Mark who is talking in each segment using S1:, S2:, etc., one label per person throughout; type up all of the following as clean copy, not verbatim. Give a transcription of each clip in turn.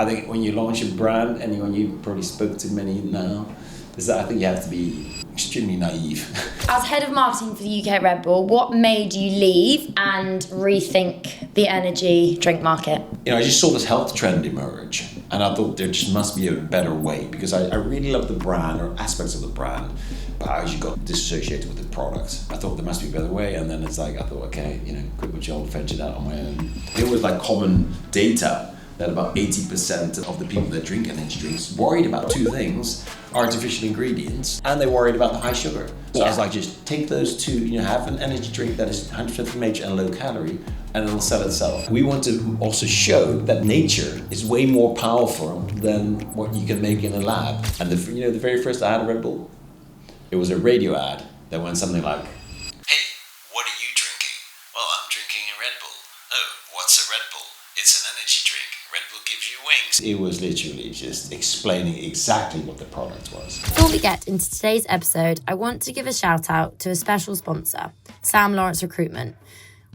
S1: I think when you launch a brand, and when you probably spoke to many now, is that I think you have to be extremely naive.
S2: As head of marketing for the UK Red Bull, what made you leave and rethink the energy drink market?
S1: I just saw this health trend emerge, and I thought there just must be a better way, because I really love the brand, or aspects of the brand, but I actually got disassociated with the product. I thought there must be a better way, and then it's like, I thought, okay, quit what y'all, venture that on my own. There was like common data that about 80% of the people that drink energy drinks worried about two things: artificial ingredients, and they worried about the high sugar. So I was like, just take those two, have an energy drink that is 100% from nature and low calorie, and it'll sell itself. We want to also show that nature is way more powerful than what you can make in a lab. And the very first ad of Red Bull, it was a radio ad that went something like, "Hey, what are you drinking?" "Well, I'm drinking a Red Bull." "Oh, what's a Red Bull?" "It's an energy drink. Red Bull gives you wings." It was literally just explaining exactly what the product was.
S2: Before we get into today's episode, I want to give a shout out to a special sponsor, Sam Lawrence Recruitment.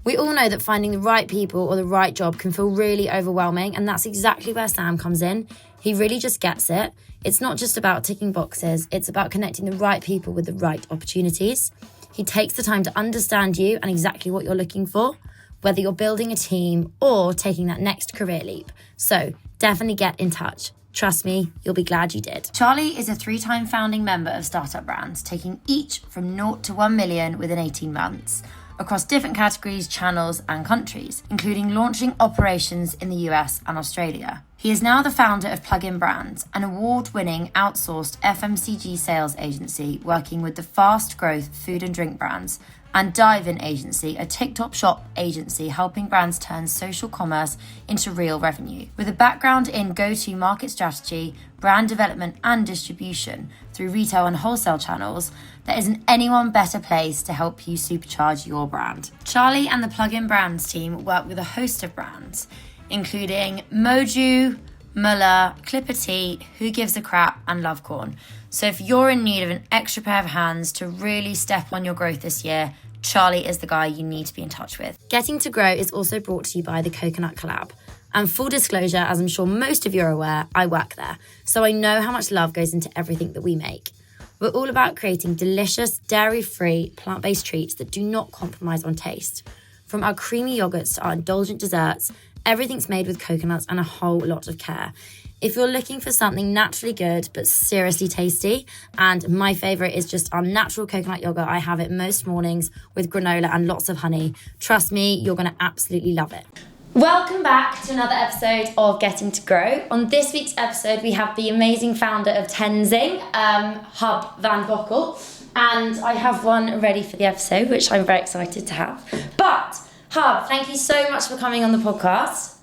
S2: We all know that finding the right people or the right job can feel really overwhelming, and that's exactly where Sam comes in. He really just gets it. It's not just about ticking boxes, it's about connecting the right people with the right opportunities. He takes the time to understand you and exactly what you're looking for, whether you're building a team or taking that next career leap. So definitely get in touch. Trust me, you'll be glad you did. Charlie is a 3-time founding member of Startup Brands, taking each from 0 to 1 million within 18 months, across different categories, channels and countries, including launching operations in the US and Australia. He is now the founder of Plug-in Brands, an award-winning outsourced FMCG sales agency working with the fast-growth food and drink brands, and Dive-In Agency, a TikTok shop agency helping brands turn social commerce into real revenue. With a background in go-to-market strategy, brand development and distribution through retail and wholesale channels, there isn't anyone better placed to help you supercharge your brand. Charlie and the Plug-in Brands team work with a host of brands, including Moju, Muller, Clipper Tea, Who Gives a Crap, and Lovecorn. So if you're in need of an extra pair of hands to really step on your growth this year, Charlie is the guy you need to be in touch with. Getting to Grow is also brought to you by the Coconut Collab. And full disclosure, as I'm sure most of you are aware, I work there, so I know how much love goes into everything that we make. We're all about creating delicious, dairy-free, plant-based treats that do not compromise on taste. From our creamy yogurts to our indulgent desserts, everything's made with coconuts and a whole lot of care. If you're looking for something naturally good but seriously tasty, and my favourite is just our natural coconut yogurt, I have it most mornings with granola and lots of honey. Trust me, you're going to absolutely love it. Welcome back to another episode of Getting to Grow. On this week's episode, we have the amazing founder of Tenzing, Huib van Bockel, and I have one ready for the episode, which I'm very excited to have. But Huib, thank you so much for coming on the podcast.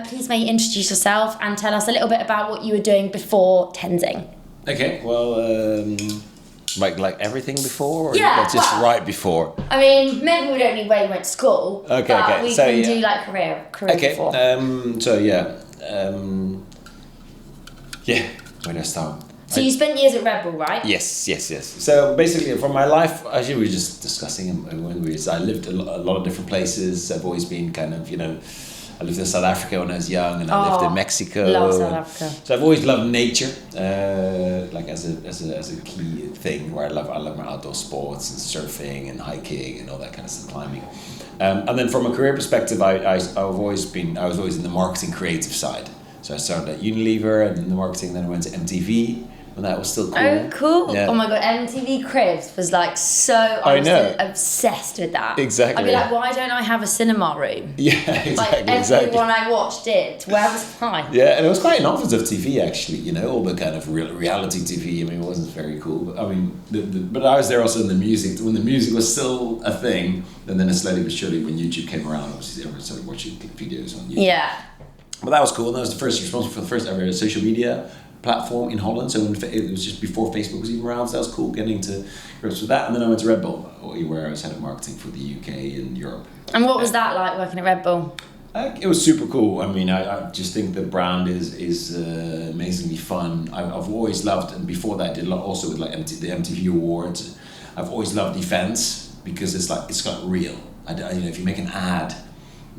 S2: Please may you introduce yourself and tell us a little bit about what you were doing before Tenzing.
S1: Okay, well, like everything before, or
S2: yeah,
S1: just right before?
S2: I mean, maybe we don't need where you went to school.
S1: Okay,
S2: but
S1: okay.
S2: we
S1: So,
S2: can
S1: yeah.
S2: do like career
S1: Okay.
S2: before.
S1: Where do I start?
S2: So you spent years at Red Bull, right?
S1: Yes. So basically, for my life, actually, we were just discussing I lived a lot of different places. I've always been kind of, I lived in South Africa when I was young, and I lived in Mexico.
S2: Love South Africa.
S1: So I've always loved nature, like as a key thing. Where I love my outdoor sports and surfing and hiking and all that kind of stuff, climbing. And then from a career perspective, I was always in the marketing creative side. So I started at Unilever and in the marketing. Then I went to MTV. And that was still cool.
S2: Oh, cool.
S1: Yeah.
S2: Oh my God, MTV Cribs was like so, I was obsessed with that.
S1: Exactly.
S2: I'd be like, why don't I have a cinema room?
S1: Yeah, exactly.
S2: Like everyone I watched did. Where was mine?
S1: Yeah, and it was quite an offensive TV actually, all the kind of reality TV. I mean, it wasn't very cool. But I mean, but I was there also in the music, when the music was still a thing, and then slowly but surely when YouTube came around, obviously everyone started watching videos on YouTube.
S2: Yeah.
S1: But that was cool, and that was the first responsible for the first ever social media platform in Holland, so it was just before Facebook was even around, so that was cool getting to grips with that. And then I went to Red Bull, where I was head of marketing for the UK and Europe.
S2: And what was that like working at Red Bull?
S1: It was super cool. I mean, I just think the brand is amazingly fun. I've always loved, and before that I did a lot also with like the MTV Awards. I've always loved events because it's got real. If you make an ad,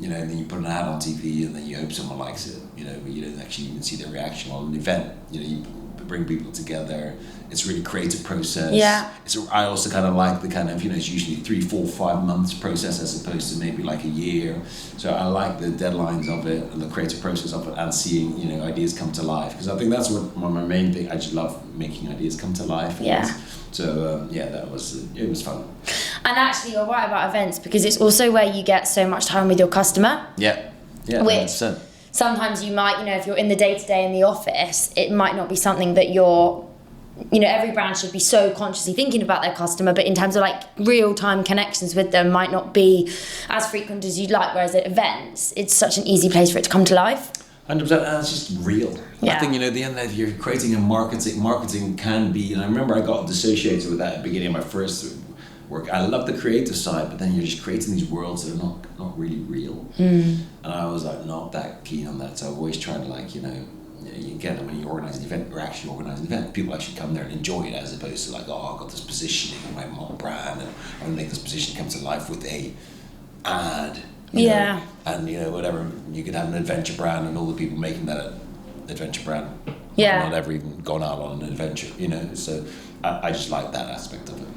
S1: and then you put an ad on TV, and then you hope someone likes it, but you don't actually even see their reaction on an event. You bring people together. It's a really creative process.
S2: Yeah.
S1: I also kind of like the kind of, it's usually 3, 4, 5 months process as opposed to maybe like a year. So I like the deadlines of it and the creative process of it, and seeing, ideas come to life. Because I think that's one of my main thing. I just love making ideas come to life.
S2: Yeah.
S1: So it was fun.
S2: And actually, you're right about events, because it's also where you get so much time with your customer.
S1: Yeah. Yeah.
S2: Which
S1: 100%.
S2: sometimes you might, if you're in the day-to-day in the office, it might not be something that you're, every brand should be so consciously thinking about their customer, but in terms of like real-time connections with them might not be as frequent as you'd like, whereas at events, it's such an easy place for it to come to life.
S1: 100%, and it's just real.
S2: Yeah.
S1: I think, at the end of you're creating a marketing can be, and I remember I got dissociated with that at the beginning of my first work. I love the creative side, but then you're just creating these worlds that are not really real. And I was like not that keen on that, so I always tried to again, when you organise an event, or actually organise an event, people actually come there and enjoy it, as opposed to like, I've got this positioning in my brand, and I'm going to make this position come to life with a ad.
S2: Yeah.
S1: And whatever, you could have an adventure brand, and all the people making that adventure brand not ever even gone out on an adventure, so I just like that aspect of it.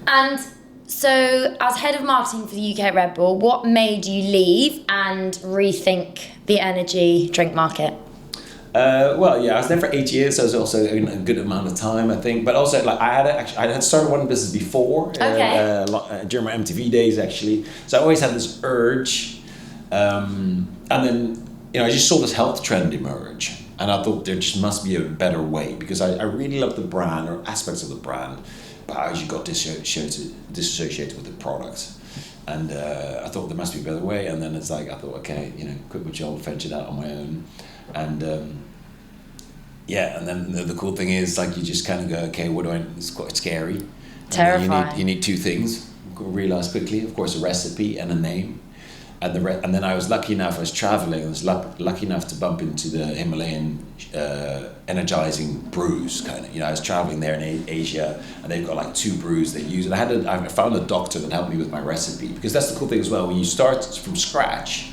S1: And
S2: so, as head of marketing for the UK at Red Bull, what made you leave and rethink the energy drink market?
S1: I was there for 8 years, so it was also a good amount of time, I think. But also, I had started one business before, during my MTV days, actually. So I always had this urge, and then I just saw this health trend emerge, and I thought there just must be a better way, because I really love the brand, or aspects of the brand, but I actually got disassociated with the product. And I thought there must be a better way, and then it's like, I thought, okay, quit my job, ventured out on my own. And and then the cool thing is, like, you just kind of go, okay, it's quite scary.
S2: Terrifying.
S1: You need two things, realize quickly, of course, a recipe and a name. And then I was lucky enough, I was traveling, I was lucky enough to bump into the Himalayan energizing brews, kind of. I was traveling there in Asia, and they've got like 2 brews they use. And I found a doctor that helped me with my recipe, because that's the cool thing as well. When you start from scratch,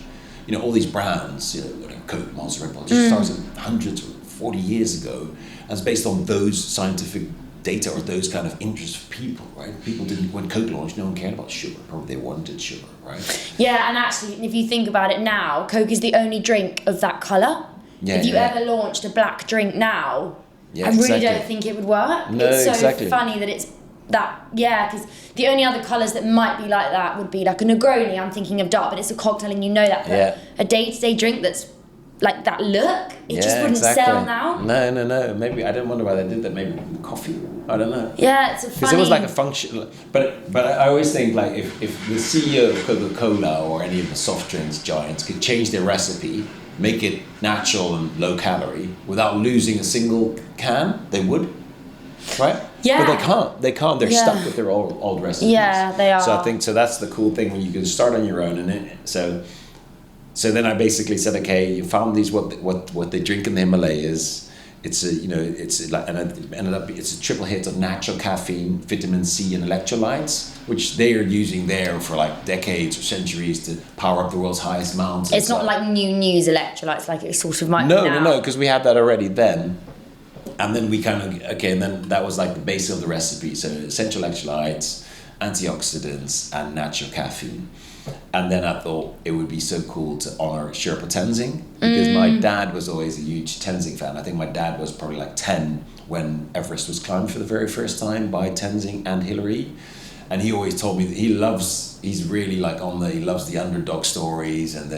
S1: all these brands, Coke, Monster, Red Bull, just started hundreds or 40 years ago, and it's based on those scientific data, or those kind of interests of people, right? People didn't, when Coke launched, no one cared about sugar. Probably they wanted sugar, right?
S2: Yeah, and actually, if you think about it now, Coke is the only drink of that colour.
S1: Yeah,
S2: if you ever launched a black drink now,
S1: yeah,
S2: I really don't think it would work.
S1: No,
S2: it's so
S1: exactly.
S2: funny that it's that, because the only other colours that might be like that would be like a Negroni. I'm thinking of dark, but it's a cocktail and you know that. But a day-to-day drink that's like that look, it just wouldn't sell now.
S1: No. Maybe, I don't wonder why they did that. Maybe coffee. I don't know.
S2: Yeah, it's a funny...
S1: Because it was like a function. But I always think, like, if the CEO of Coca-Cola or any of the soft drinks giants could change their recipe, make it natural and low calorie without losing a single can, they would, right?
S2: Yeah.
S1: But they can't. They're stuck with their old recipes.
S2: Yeah, they are.
S1: So I think that's the cool thing, when you can start on your own, So then I basically said, okay, you found these what they drink in the Himalayas. It's it's a triple hit of natural caffeine, vitamin C, and electrolytes, which they are using there for like decades or centuries to power up the world's highest mountains.
S2: It's not like news electrolytes, like it sort of might be now.
S1: No, because we had that already then. And then we and then that was like the base of the recipe. So essential electrolytes, antioxidants, and natural caffeine. And then I thought it would be so cool to honour Sherpa Tenzing, because my dad was always a huge Tenzing fan. I think my dad was probably like 10 when Everest was climbed for the very first time by Tenzing and Hillary. And he always told me that he's really like he loves the underdog stories, and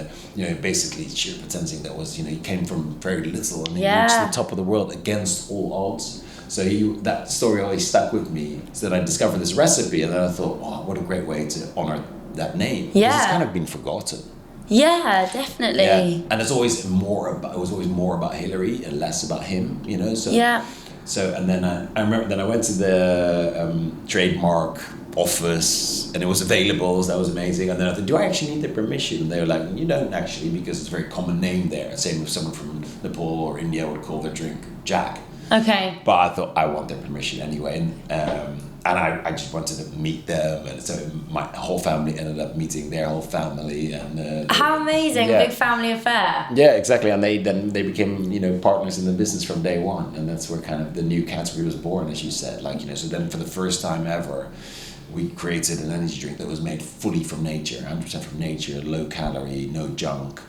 S1: basically Sherpa Tenzing, that was, he came from very little and he reached the top of the world against all odds. So that story always stuck with me. So then I discovered this recipe, and then I thought, oh, what a great way to honour that name.
S2: Yeah.
S1: It's kind of been forgotten.
S2: Yeah, definitely.
S1: Yeah. And it was always more about Hillary and less about him, So
S2: yeah.
S1: So, and then I remember, then I went to the trademark office, and it was available, so that was amazing. And then I thought, do I actually need the permission? And they were like, you don't actually, because it's a very common name there. Same if someone from Nepal or India would call their drink Jack.
S2: Okay.
S1: But I thought I want their permission anyway, and I just wanted to meet them, and so my whole family ended up meeting their whole family, and
S2: how amazing,
S1: yeah.
S2: a big family affair.
S1: Yeah, exactly, and they became partners in the business from day one, and that's where kind of the new category was born, as you said. So then for the first time ever, we created an energy drink that was made fully from nature, 100% from nature, low calorie, no junk.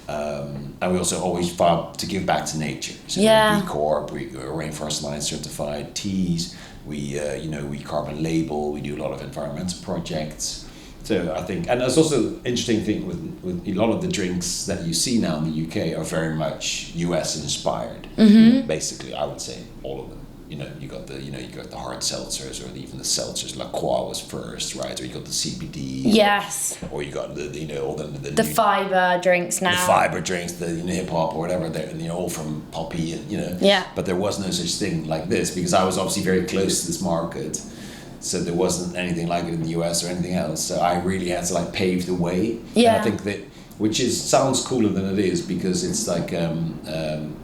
S1: And we also always fought to give back to nature. So
S2: Yeah.
S1: B Corp, we Rainforest Alliance certified teas. We we carbon label. We do a lot of environmental projects. So I think, and there's also an interesting thing with a lot of the drinks that you see now in the UK are very much US inspired. Basically, I would say all of them. You got the hard seltzers, or even the seltzers. La Croix was first, right? Or you got the CBD.
S2: Yes.
S1: Or you got all the
S2: The fiber drinks now.
S1: the fiber drinks, the hip hop or whatever. They're all from poppy, and
S2: Yeah.
S1: But there was no such thing like this, because I was obviously very close to this market. So there wasn't anything like it in the US or anything else. So I really had to pave the way.
S2: Yeah.
S1: And I think that, which sounds cooler than it is, because it's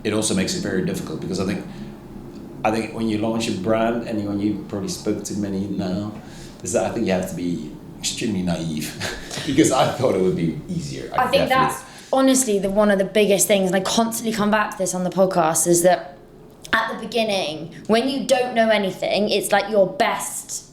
S1: it also makes it very difficult, because I think when you launch a brand, and when you probably spoke to many now, is that I think you have to be extremely naive, because I thought it would be easier.
S2: I think that's honestly one of the biggest things, and I constantly come back to this on the podcast, is that at the beginning, when you don't know anything, it's like your best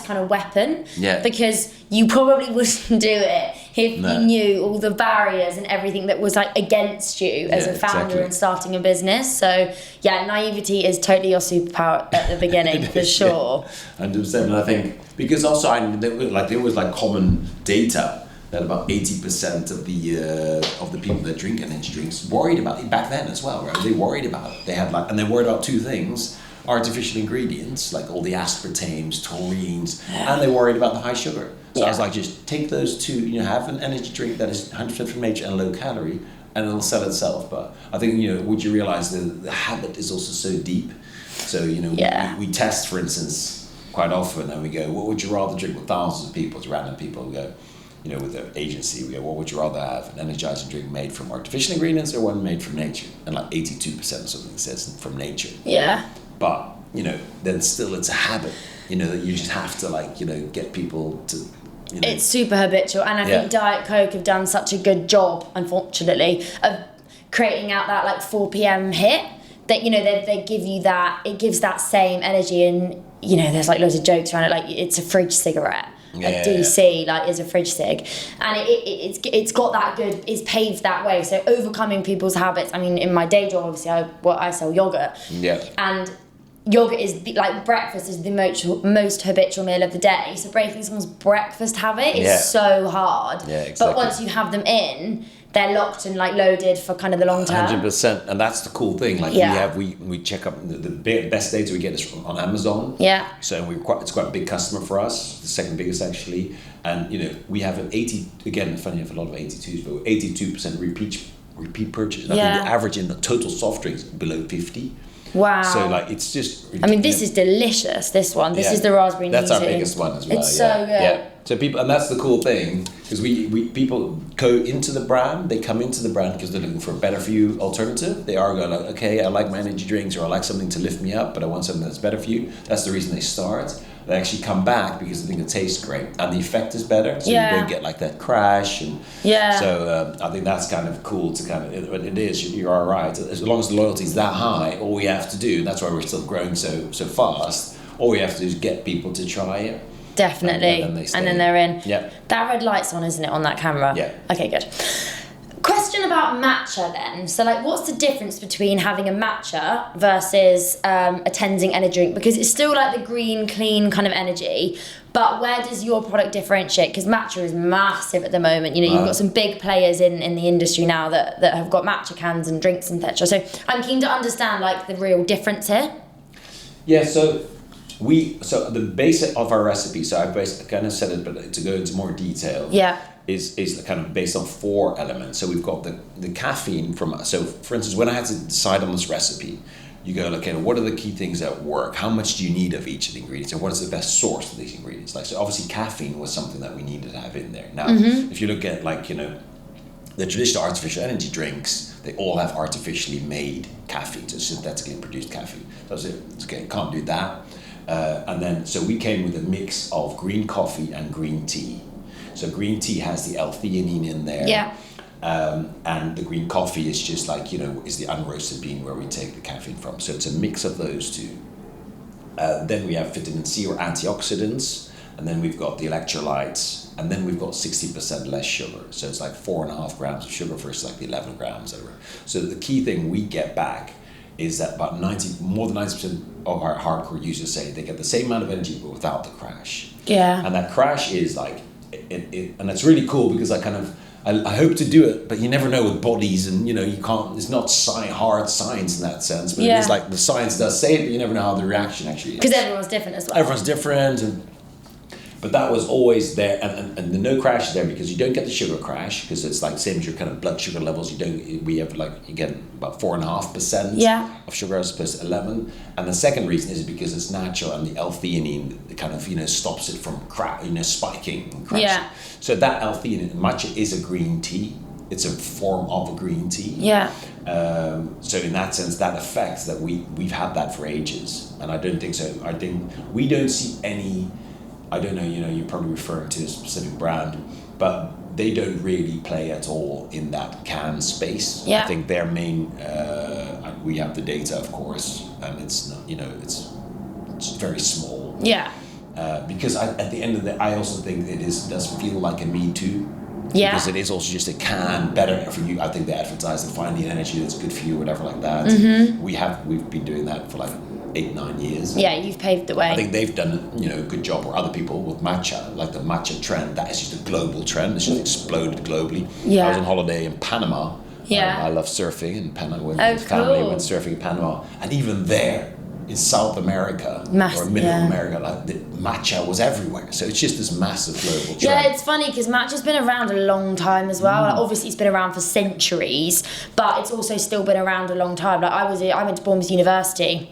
S2: kind of weapon.
S1: Yeah.
S2: Because you probably wouldn't do it if
S1: No.
S2: you knew all the barriers and everything that was against you as
S1: Yeah,
S2: a founder
S1: exactly.
S2: and starting a business. So yeah, naivety is totally your superpower at the beginning for sure.
S1: 100%. And I think, because also there was common data that about 80% of the people that drink energy drinks worried about it back then as well, right? They worried about it. They worried about two things: artificial ingredients, like all the aspartames, taurines, and they worried about the high sugar. So I was like, just take those two, have an energy drink that is 100% from nature and low calorie, and it'll sell itself. But I think, would you realize the habit is also so deep? So, we test, for instance, quite often, and we go, what would you rather drink with thousands of people, to random people? We go, with the agency, we go, what would you rather have? An energizing drink made from artificial ingredients or one made from nature? And 82% or something says from nature.
S2: Yeah.
S1: But, then still it's a habit, that you just have to get people to,
S2: It's super habitual, and I think Diet Coke have done such a good job, unfortunately, of creating out that 4 p.m. hit, that they give you that, it gives that same energy, and there's loads of jokes around it, it's a fridge cigarette. DC is a fridge cig, and it's got that good, it's paved that way. So overcoming people's habits. I mean, in my day job, obviously, I sell yogurt. Yeah. And yogurt is breakfast is the most habitual meal of the day. So breaking someone's breakfast habit is so hard. Yeah, exactly. But once you have them in, they're locked and loaded for kind of the long term.
S1: 100%, and that's the cool thing. We check up the best data we get is on Amazon.
S2: Yeah.
S1: So it's quite a big customer for us, the second biggest actually, and we have an 80. Again, funny enough, a lot of 82s, but 82% repeat purchase. I think the average in the total soft drinks below 50.
S2: Wow.
S1: So it's just.
S2: I mean, this is delicious. This one. This is the raspberry.
S1: That's our biggest one as well.
S2: It's so good.
S1: Yeah. So people, and that's the cool thing, because people go into the brand. They come into the brand because they're looking for a better for you alternative. They are going okay, I like my energy drinks, or I like something to lift me up, but I want something that's better for you. That's the reason they start. They actually come back because they think it tastes great and the effect is better, so you don't get that crash. And so I think that's kind of cool to but it is, you are right, as long as the loyalty is that high, all we have to do, and that's why we're still growing so fast, all we have to do is get people to try it.
S2: Definitely. And then they're in.
S1: Yeah.
S2: That red light's on, isn't it, on that camera?
S1: Yeah.
S2: Okay, good. Question about matcha then. So what's the difference between having a matcha versus a Tenzing energy drink? Because it's still the green, clean kind of energy, but where does your product differentiate? Because matcha is massive at the moment. You've got some big players in the industry now that have got matcha cans and drinks and etc. So I'm keen to understand the real difference here. Yeah,
S1: so the basic of our recipe, so I basically kind of said it, but to go into more detail.
S2: Yeah.
S1: Is kind of based on 4 elements. So we've got the caffeine so for instance, when I had to decide on this recipe, you go, okay, what are the key things that work? How much do you need of each of the ingredients? And what is the best source of these ingredients? So obviously caffeine was something that we needed to have in there. Now, if you look at the traditional artificial energy drinks, they all have artificially made caffeine, so synthetically produced caffeine. So I said, okay, can't do that. And then, so we came with a mix of green coffee and green tea. So green tea has the L-theanine in there.
S2: Yeah.
S1: And the green coffee is just like, is the unroasted bean where we take the caffeine from. So it's a mix of those two. Then we have vitamin C or antioxidants, and then we've got the electrolytes, and then we've got 60% less sugar. So it's like 4.5 grams of sugar versus like the 11 grams. So the key thing we get back is that about more than 90% of our hardcore users say they get the same amount of energy but without the crash.
S2: Yeah.
S1: And that crash is like, and it's really cool because I hope to do it, but you never know with bodies, and you can't. It's not hard science in that sense, but it is like the science does say it, but you never know how the reaction actually is.
S2: Because everyone's different as well.
S1: Everyone's different, but that was always there, and the no crash is there because you don't get the sugar crash, because it's like same as your kind of blood sugar levels. We have you get about 4.5% of sugar as opposed to 11, and the second reason is because it's natural and the L-theanine kind of stops it from spiking and crashing.
S2: Yeah.
S1: So that L-theanine, matcha is a green tea. It's a form of a green tea.
S2: Yeah.
S1: So in that sense, that effect that we've had that for ages, and I don't think so. I think we don't see any. I don't know, you're probably referring to a specific brand, but they don't really play at all in that can space.
S2: Yeah.
S1: I think their main, we have the data, of course, and it's not, it's very small.
S2: Yeah.
S1: Because at the end of the day, I also think does feel like a me too.
S2: Yeah.
S1: Because it is also just a can, better for you. I think they advertise and find the energy that's good for you, whatever like that.
S2: Mm-hmm.
S1: We've been doing that for like 8-9 years.
S2: Yeah, you've paved the way.
S1: I think they've done a good job, or other people with matcha, like the matcha trend. That is just a global trend. It's just exploded globally.
S2: Yeah.
S1: I was on holiday in Panama.
S2: Yeah.
S1: I love surfing in Panama.
S2: Oh,
S1: Family
S2: cool.
S1: went surfing in Panama, and even there in South America or Middle America, like the matcha was everywhere. So it's just this massive global trend.
S2: Yeah, it's funny because matcha's been around a long time as well. Like, obviously, it's been around for centuries, but it's also still been around a long time. Like I went to Bournemouth University.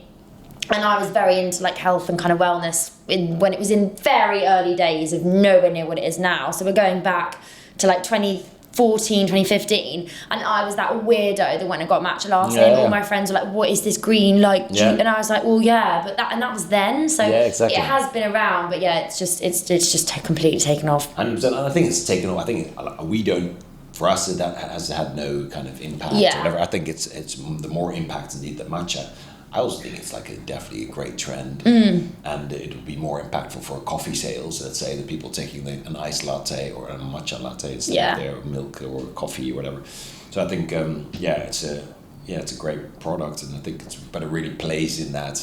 S2: And I was very into like health and kind of wellness when it was in very early days of nowhere near what it is now. So we're going back to like 2014, 2015, and I was that weirdo that went and got matcha latte, and all my friends were like, "What is this green like?" And I was like, "Well, yeah, but that was then." So
S1: exactly.
S2: It has been around, but yeah, it's just completely taken off.
S1: 100%, and I think it's taken off. I think we don't. For us, that has had no kind of impact.
S2: Yeah.
S1: Or whatever. I think it's the more impact indeed that matcha. I also think it's like definitely a great trend, and it would be more impactful for coffee sales. Let's say the people taking an iced latte or a matcha latte instead of their milk or coffee or whatever. So I think it's a great product, and I think but it really plays in that.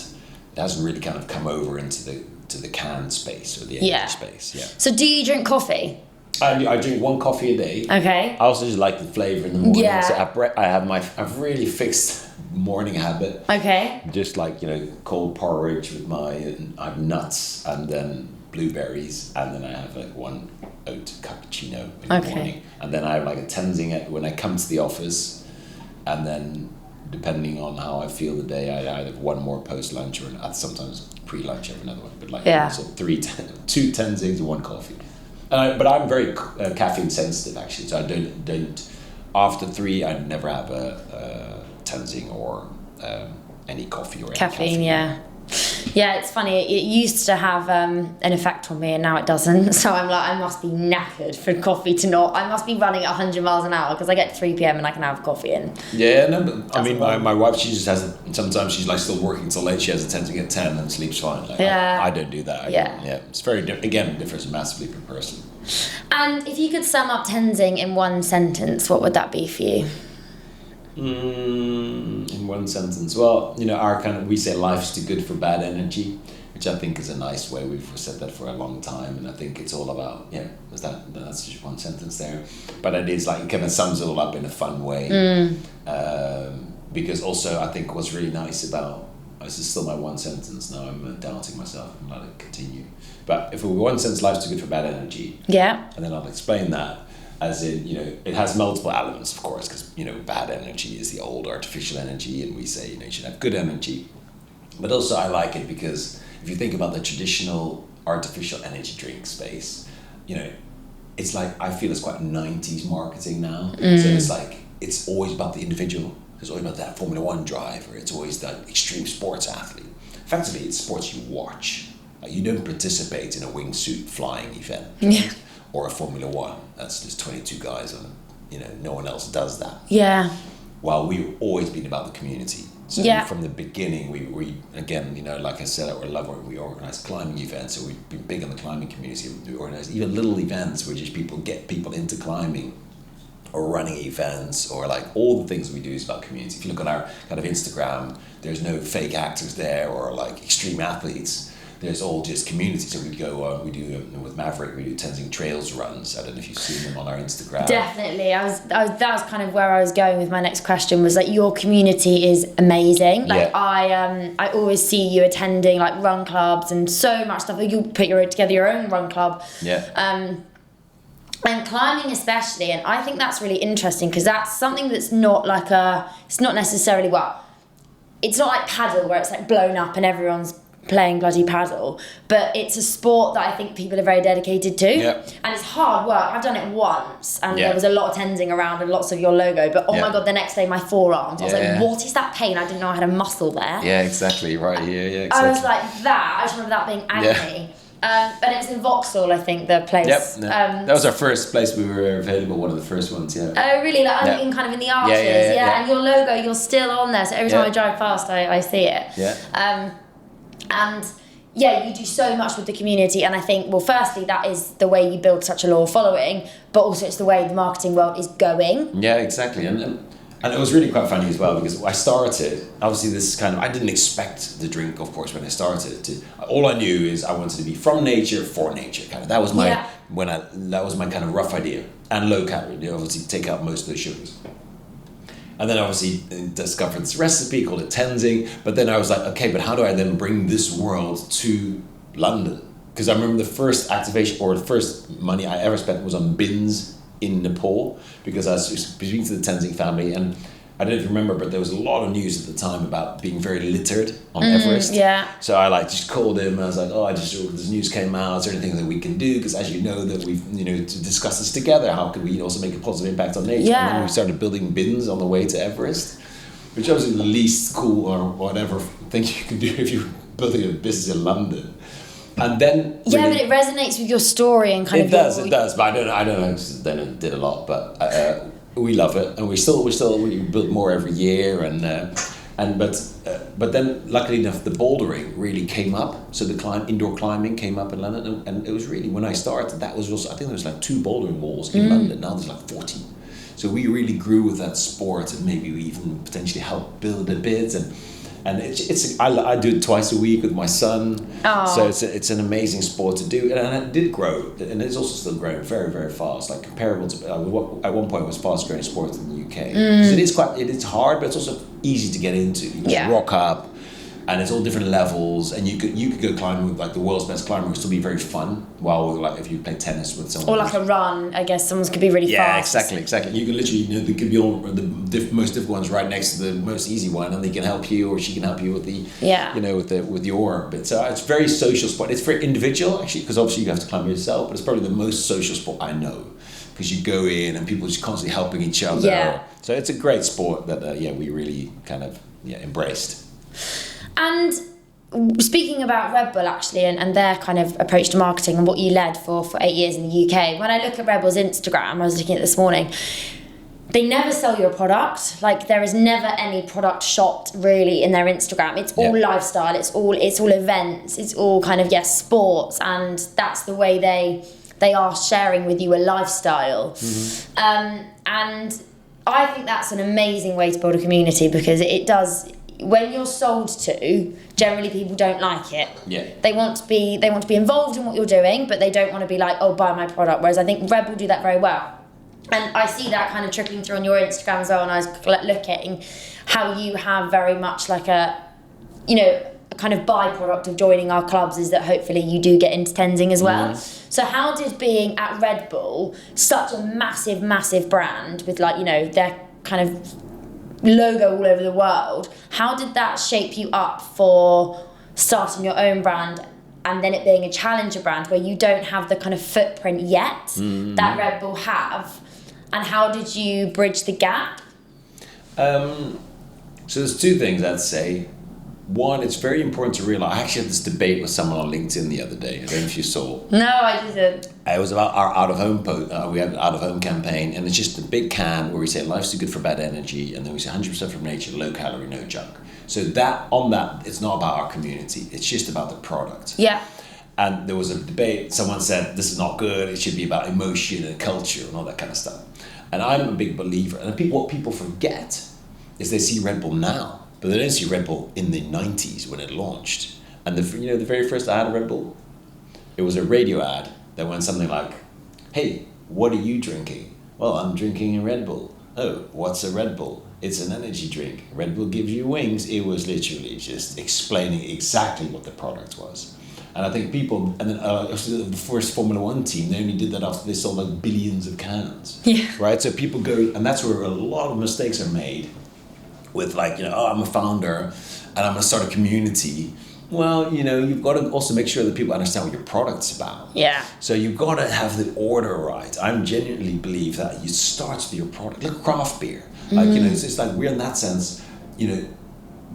S1: It hasn't really kind of come over into the can space or the energy space. Yeah.
S2: So do you drink coffee?
S1: I drink 1 coffee a day.
S2: Okay.
S1: I also just like the flavor in the morning.
S2: Yeah.
S1: So I've really fixed morning habit.
S2: Okay.
S1: Just like, cold porridge with I have nuts and then blueberries, and then I have like 1 oat cappuccino in the morning. And then I have like a Tenzing when I come to the office, and then depending on how I feel the day, I either have 1 more post-lunch or sometimes pre-lunch I have another one. But so 2 Tenzings and 1 coffee. But I'm very caffeine sensitive actually, so I don't after 3 I never have a Tenzing or any coffee or any caffeine.
S2: Yeah, it's funny. It used to have an effect on me, and now it doesn't. So I'm like, I must be knackered for coffee to not. I must be running at 100 miles an hour because I get 3 p.m. and I can have coffee in.
S1: Yeah, no, but I mean, my wife, she just has. Sometimes she's like still working till late. She has a Tenzing at 10 and sleeps fine. Like, I don't do that. It's very again, it differs massively per person.
S2: And if you could sum up Tenzing in 1 sentence, what would that be for you?
S1: In 1 sentence, well, we say life's too good for bad energy, which I think is a nice way. We've said that for a long time, and I think it's all about that's just 1 sentence there, but it is like it kind of sums it all up in a fun way. Because also I think what's really nice about this is still my 1 sentence now. I'm doubting myself. I'm going to continue, but if we 1 sentence, life's too good for bad energy. Yeah, and then I'll explain that. As in, it has multiple elements, of course, because, bad energy is the old artificial energy, and we say, you should have good energy. But also I like it because if you think about the traditional artificial energy drink space, it's like, I feel it's quite 90s marketing now. So it's like, it's always about the individual. It's always about that Formula One driver. It's always that extreme sports athlete. Effectively, it's sports you watch. Like, you don't participate in a wingsuit flying event. Right? Or a Formula One. That's just 22 guys and, no one else does that.
S2: Yeah.
S1: While we've always been about the community. So from the beginning, we again, like I said, we organise climbing events. So we've been big in the climbing community. We organise even little events where just get people into climbing, or running events, or like all the things we do is about community. If you look at our kind of Instagram, there's no fake actors there or like extreme athletes. There's all just community. So we go, we do with Maverick, we do Tenzing trails runs. I don't know if you've seen them on our Instagram.
S2: Definitely. That was kind of where I was going with my next question, was like, your community is amazing. Like I always see you attending like run clubs and so much stuff. You put together your own run club. Yeah. And climbing especially, and I think that's really interesting because that's something that's not like it's not necessarily, it's not like paddle where it's like blown up and everyone's playing bloody paddle, but it's a sport that I think people are very dedicated to. And it's hard work. I've done it once and there was a lot of Tenzing around and lots of your logo, but my God, the next day my forearms, I was like, what is that pain? I didn't know I had a muscle there.
S1: Yeah, exactly, right here, exactly.
S2: I was like that, I just remember that being agony. And it was in Vauxhall, I think, the place.
S1: That was our first place we were available, one of the first ones,
S2: Oh, really? Like, in kind of in the arches? And your logo, you're still on there, so every time I drive past, I see it. And you do so much with the community, and I think, well, firstly, that is the way you build such a loyal following, but also it's the way the marketing world is going.
S1: Yeah, exactly. And it was really quite funny as well, because I started, obviously this kind of, I didn't expect the drink, of course, when I started. All I knew is I wanted to be from nature, for nature, kind of. That was my that was my kind of rough idea. And low calorie, obviously take out most of the sugars. And then obviously discovered this recipe, called it Tenzing. But then I was like, okay, but how do I then bring this world to London? Because I remember the first activation, or the first money I ever spent was on bins in Nepal, because I was speaking to the Tenzing family, and I don't remember, but there was a lot of news at the time about being very littered on Everest. So I just called him and I was like, this news came out, is there anything that we can do? Because as you know, that we've, to discuss this together, how can we also make a positive impact on nature? And then we started building bins on the way to Everest, which was the least cool or whatever thing you can do if you're building a business in London. And then
S2: but it resonates with your story and kind of.
S1: It does, but I don't know. Then it did a lot, but we love it, and we build more every year, but then luckily enough, the bouldering really came up. So the indoor climbing came up in London, and it was really, when I started, that was also, I think there was like 2 bouldering walls in London. Now there's like 40. So we really grew with that sport, and maybe we even potentially helped build a bit. And I do it twice a week with my son. So it's an amazing sport to do, and it did grow, and it's also still growing very, very fast. Like comparable to at one point it was fast growing sport in the UK. Because it is hard, but it's also easy to get into. You just rock up, and it's all different levels, and you could go climbing with like the world's best climber, would still be very fun. While like if you play tennis with someone,
S2: or like a run, I guess someone could be really fast.
S1: Yeah, exactly. You can literally, they could be all the most difficult ones right next to the most easy one, and they can help you, or she can help you with the with your bit. So it's very social sport. It's very individual actually, because obviously you have to climb yourself, but it's probably the most social sport I know, because you go in and people are just constantly helping each other. So it's a great sport that we really kind of embraced.
S2: And speaking about Red Bull actually, and their kind of approach to marketing and what you led for 8 years in the UK, when I look at Red Bull's Instagram, I was looking at it this morning, they never sell you a product. Like, there is never any product shopped really in their Instagram. It's all lifestyle, it's all events, it's all kind of sports, and that's the way they are sharing with you a lifestyle. And I think that's an amazing way to build a community, because it does. When you're sold to, generally people don't like it. They want to be involved in what you're doing, but they don't want to be like, oh, buy my product. Whereas I think Red Bull do that very well. And I see that kind of trickling through on your Instagram as well, and I was looking how you have very much like a kind of byproduct of joining our clubs is that hopefully you do get into Tenzing as well. So how did being at Red Bull, such a massive, massive brand with their kind of logo all over the world, how did that shape you up for starting your own brand and then it being a challenger brand where you don't have the kind of footprint yet that Red Bull have? And how did you bridge the gap?
S1: So there's two things I'd say. One, it's very important to realize, I actually had this debate with someone on LinkedIn the other day. I don't know if you saw.
S2: No, I didn't.
S1: It was about our out-of-home we have an out-of-home campaign, and it's just a big can where we say life's too good for bad energy, and then we say 100% from nature, low calorie, no junk. So that it's not about our community. It's just about the product.
S2: Yeah.
S1: And there was a debate. Someone said this is not good. It should be about emotion and culture and all that kind of stuff. And I'm a big believer. And what people forget is they see Red Bull now. But they don't see Red Bull in the 90s when it launched. And the very first ad of Red Bull, it was a radio ad that went something like, hey, what are you drinking? Well, I'm drinking a Red Bull. Oh, what's a Red Bull? It's an energy drink. Red Bull gives you wings. It was literally just explaining exactly what the product was. And I think people, and then the first Formula One team, they only did that after they sold like billions of cans.
S2: Yeah.
S1: Right? So people go, and that's where a lot of mistakes are made. With like, I'm a founder and I'm going to start a community. Well, you've got to also make sure that people understand what your product's about.
S2: Yeah.
S1: So you've got to have the order right. I genuinely believe that it starts with your product. Like craft beer. Like, it's like we're in that sense,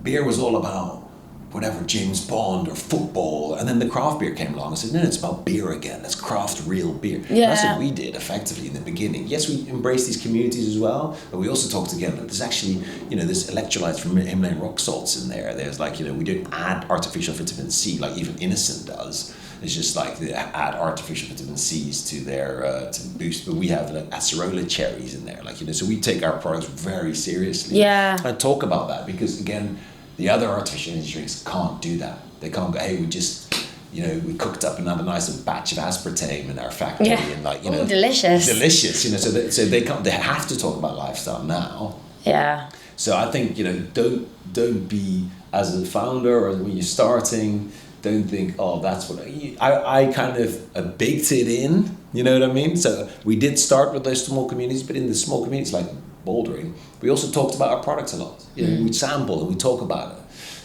S1: beer was all about whatever, James Bond or football. And then the craft beer came along and said, no, it's about beer again. Let's craft real beer.
S2: Yeah.
S1: That's what we did effectively in the beginning. Yes, we embraced these communities as well, but we also talked together. There's actually, there's electrolytes from Himalayan rock salts in there. There's like, we don't add artificial vitamin C like even Innocent does. It's just like they add artificial vitamin C's to their to boost. But we have like acerola cherries in there. Like, so we take our products very seriously.
S2: Yeah.
S1: And I talk about that because, again, the other artificial energy drinks can't do that. They can't go, hey, we just, we cooked up another nice batch of aspartame in our factory, and like,
S2: Ooh, delicious.
S1: So they can't. They have to talk about lifestyle now.
S2: Yeah.
S1: So I think don't be, as a founder or when you're starting, don't think, oh, that's what I kind of baked it in. You know what I mean? So we did start with those small communities, but in the small communities like bouldering, we also talked about our products a lot. We sample and we talk about it.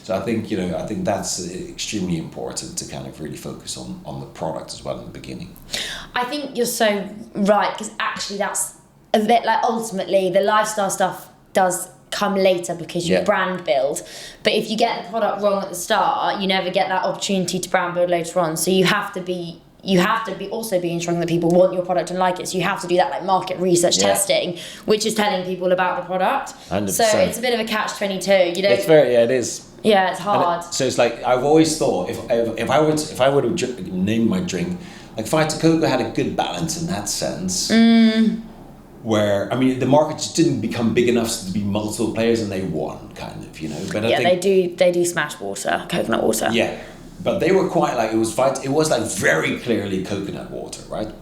S1: So I think that's extremely important to kind of really focus on the product as well in the beginning.
S2: I think you're so right, because actually that's a bit like ultimately the lifestyle stuff does come later because you brand build. But if you get the product wrong at the start, you never get that opportunity to brand build later on. So you have to be also be ensuring that people want your product and like it. So you have to do that like market research testing, which is telling people about the product.
S1: 100%.
S2: So it's a bit of a catch-22.
S1: It's very it is.
S2: Yeah, it's hard.
S1: So it's like I've always thought if I were to name my drink, like Vita Coco had a good balance in that sense. Where the market just didn't become big enough to be multiple players, and they won kind of, But I think,
S2: they do smash water, coconut water.
S1: Yeah. But they were quite like, it was like very clearly coconut water, right?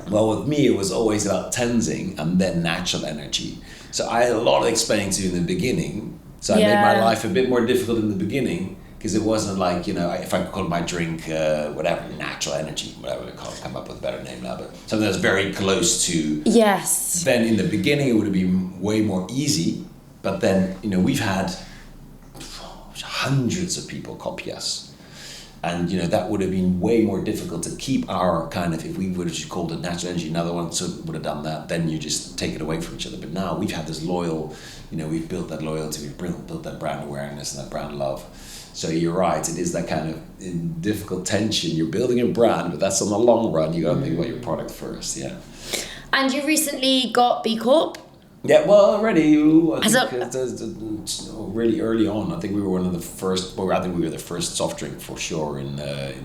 S1: Well, with me, it was always about Tenzing and then natural energy. So I had a lot of explaining to you in the beginning. So I made my life a bit more difficult in the beginning because it wasn't like, if I could call my drink, whatever, natural energy, whatever we call it, come up with a better name now, but something that's very close to.
S2: Yes.
S1: Then in the beginning, it would have been way more easy. But then, we've had hundreds of people copy us. And that would have been way more difficult to keep our kind of, if we would have just called it natural energy, another one would have done that, then you just take it away from each other. But now we've had this loyal, we've built that loyalty, we've built that brand awareness and that brand love. So you're right, it is that kind of difficult tension. You're building a brand, but that's on the long run. You got to think about your product first, yeah.
S2: And you recently got B Corp.
S1: Yeah, well, already, really early on. I think we were one of the first. Well, I think we were the first soft drink for sure in the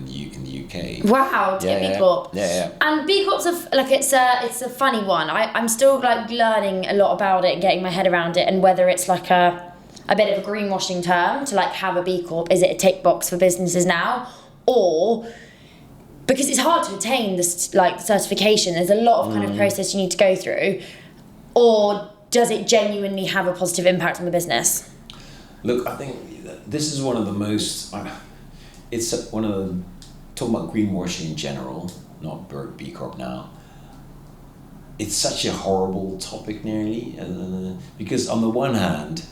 S1: UK.
S2: Wow, to get B Corp.
S1: Yeah.
S2: And B Corp's it's a funny one. I'm still like learning a lot about it and getting my head around it, and whether it's like a bit of a greenwashing term to like have a B Corp. Is it a tick box for businesses now, or because it's hard to attain this like certification? There's a lot of kind of process you need to go through. Or does it genuinely have a positive impact on the business?
S1: Look, I think this is one of the most. It's one of the talking about greenwashing in general, not B Corp now. It's such a horrible topic, nearly, because on the one hand,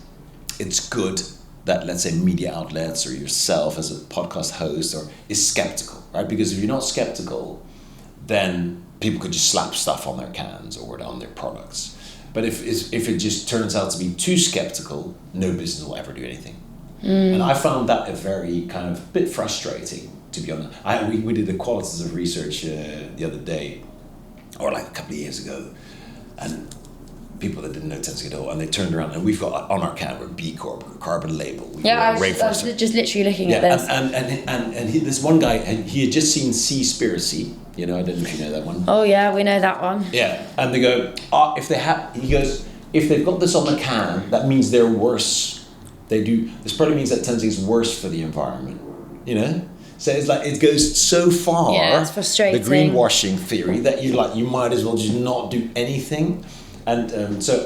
S1: it's good that, let's say, media outlets or yourself as a podcast host is skeptical, right? Because if you're not skeptical, then people could just slap stuff on their cans or on their products. But if it just turns out to be too skeptical, no business will ever do anything. And I found that a very kind of bit frustrating, to be honest. We did a qualitative research the other day, or like a couple of years ago, and people that didn't know Tenzing at all, and they turned around, and we've got on our can, we're B Corp, carbon label.
S2: I was just literally looking at this.
S1: And this one guy, and he had just seen Seaspiracy. You know, I don't know if you know that one.
S2: Oh yeah, we know that one.
S1: Yeah, and they go, he goes, if they've got this on the can, that means they're worse. This probably means that Tenzing is worse for the environment, you know? So it's like, it goes so far,
S2: it's frustrating.
S1: the greenwashing theory, that you might as well just not do anything. And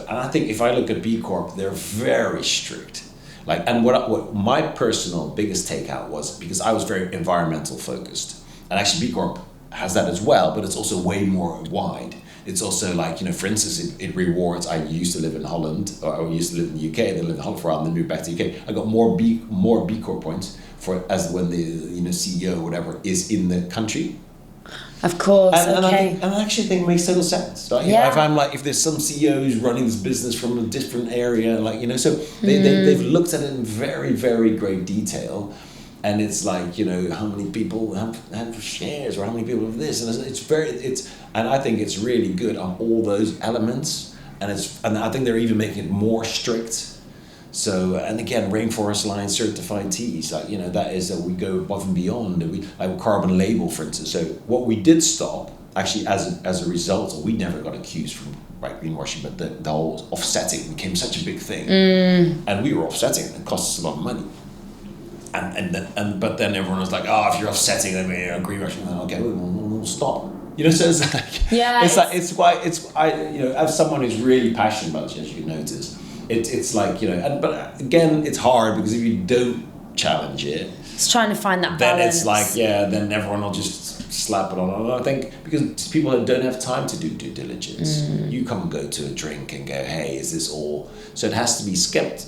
S1: I think if I look at B Corp, they're very strict. And what my personal biggest takeout was, because I was very environmental focused, and actually B Corp has that as well, but it's also way more wide. It's also like, for instance, it rewards. I used to live in Holland, or I used to live in the UK, then lived in Holland for a while, and then moved back to the UK. I got more B Corp points as when the CEO or whatever is in the country.
S2: Of course,
S1: and
S2: okay.
S1: I actually think it makes total sense. Like, if there's some CEO who's running this business from a different area, so they've looked at it in very, very great detail. And it's like, how many people have shares, or how many people have this, and and I think it's really good on all those elements, and I think they're even making it more strict. So, and again, Rainforest Line certified teas, that is that we go above and beyond, and we like carbon label, for instance. So what we did stop, actually, as a result, we never got accused from greenwashing, but the whole offsetting became such a big thing, and we were offsetting, and it cost us a lot of money. But then everyone was like, if you're offsetting, then we're greenwashing. Then okay, we'll stop. So it's like as someone who's really passionate about it, as you notice, it's like but again, it's hard because if you don't challenge it,
S2: it's trying to find that
S1: then
S2: balance.
S1: It's like then everyone will just slap it on. And I think because people that don't have time to do due diligence, you can't go to a drink and go, hey, is this all? So it has to be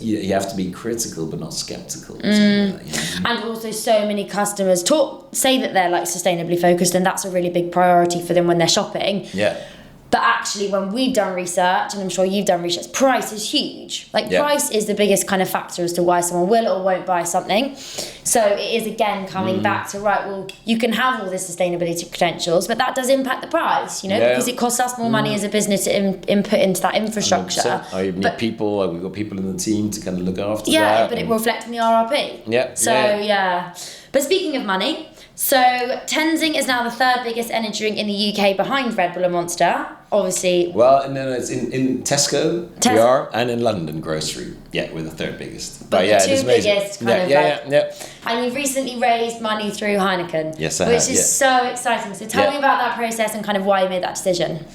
S1: you have to be critical but not skeptical. And
S2: also, so many customers say that they're sustainably focused, and that's a really big priority for them when they're shopping.
S1: Yeah.
S2: But actually, when we've done research, and I'm sure you've done research, price is huge. Price is the biggest kind of factor as to why someone will or won't buy something. So it is, again, coming back to, you can have all the sustainability credentials, but that does impact the price, because it costs us more money as a business to input into that infrastructure.
S1: I need people, we've got people in the team to kind of look after that.
S2: Yeah, but it will reflect in the RRP.
S1: Yeah.
S2: So, yeah. But speaking of money, so Tenzing is now the third biggest energy drink in the UK behind Red Bull and Monster. Obviously.
S1: Well, and then it's in Tesco, we are, and in London grocery. Yeah, we're the third biggest.
S2: But
S1: yeah,
S2: the two biggest
S1: yeah.
S2: And you've recently raised money through Heineken.
S1: Yes, I have.
S2: Which is so exciting. So tell me about that process and kind of why you made that decision.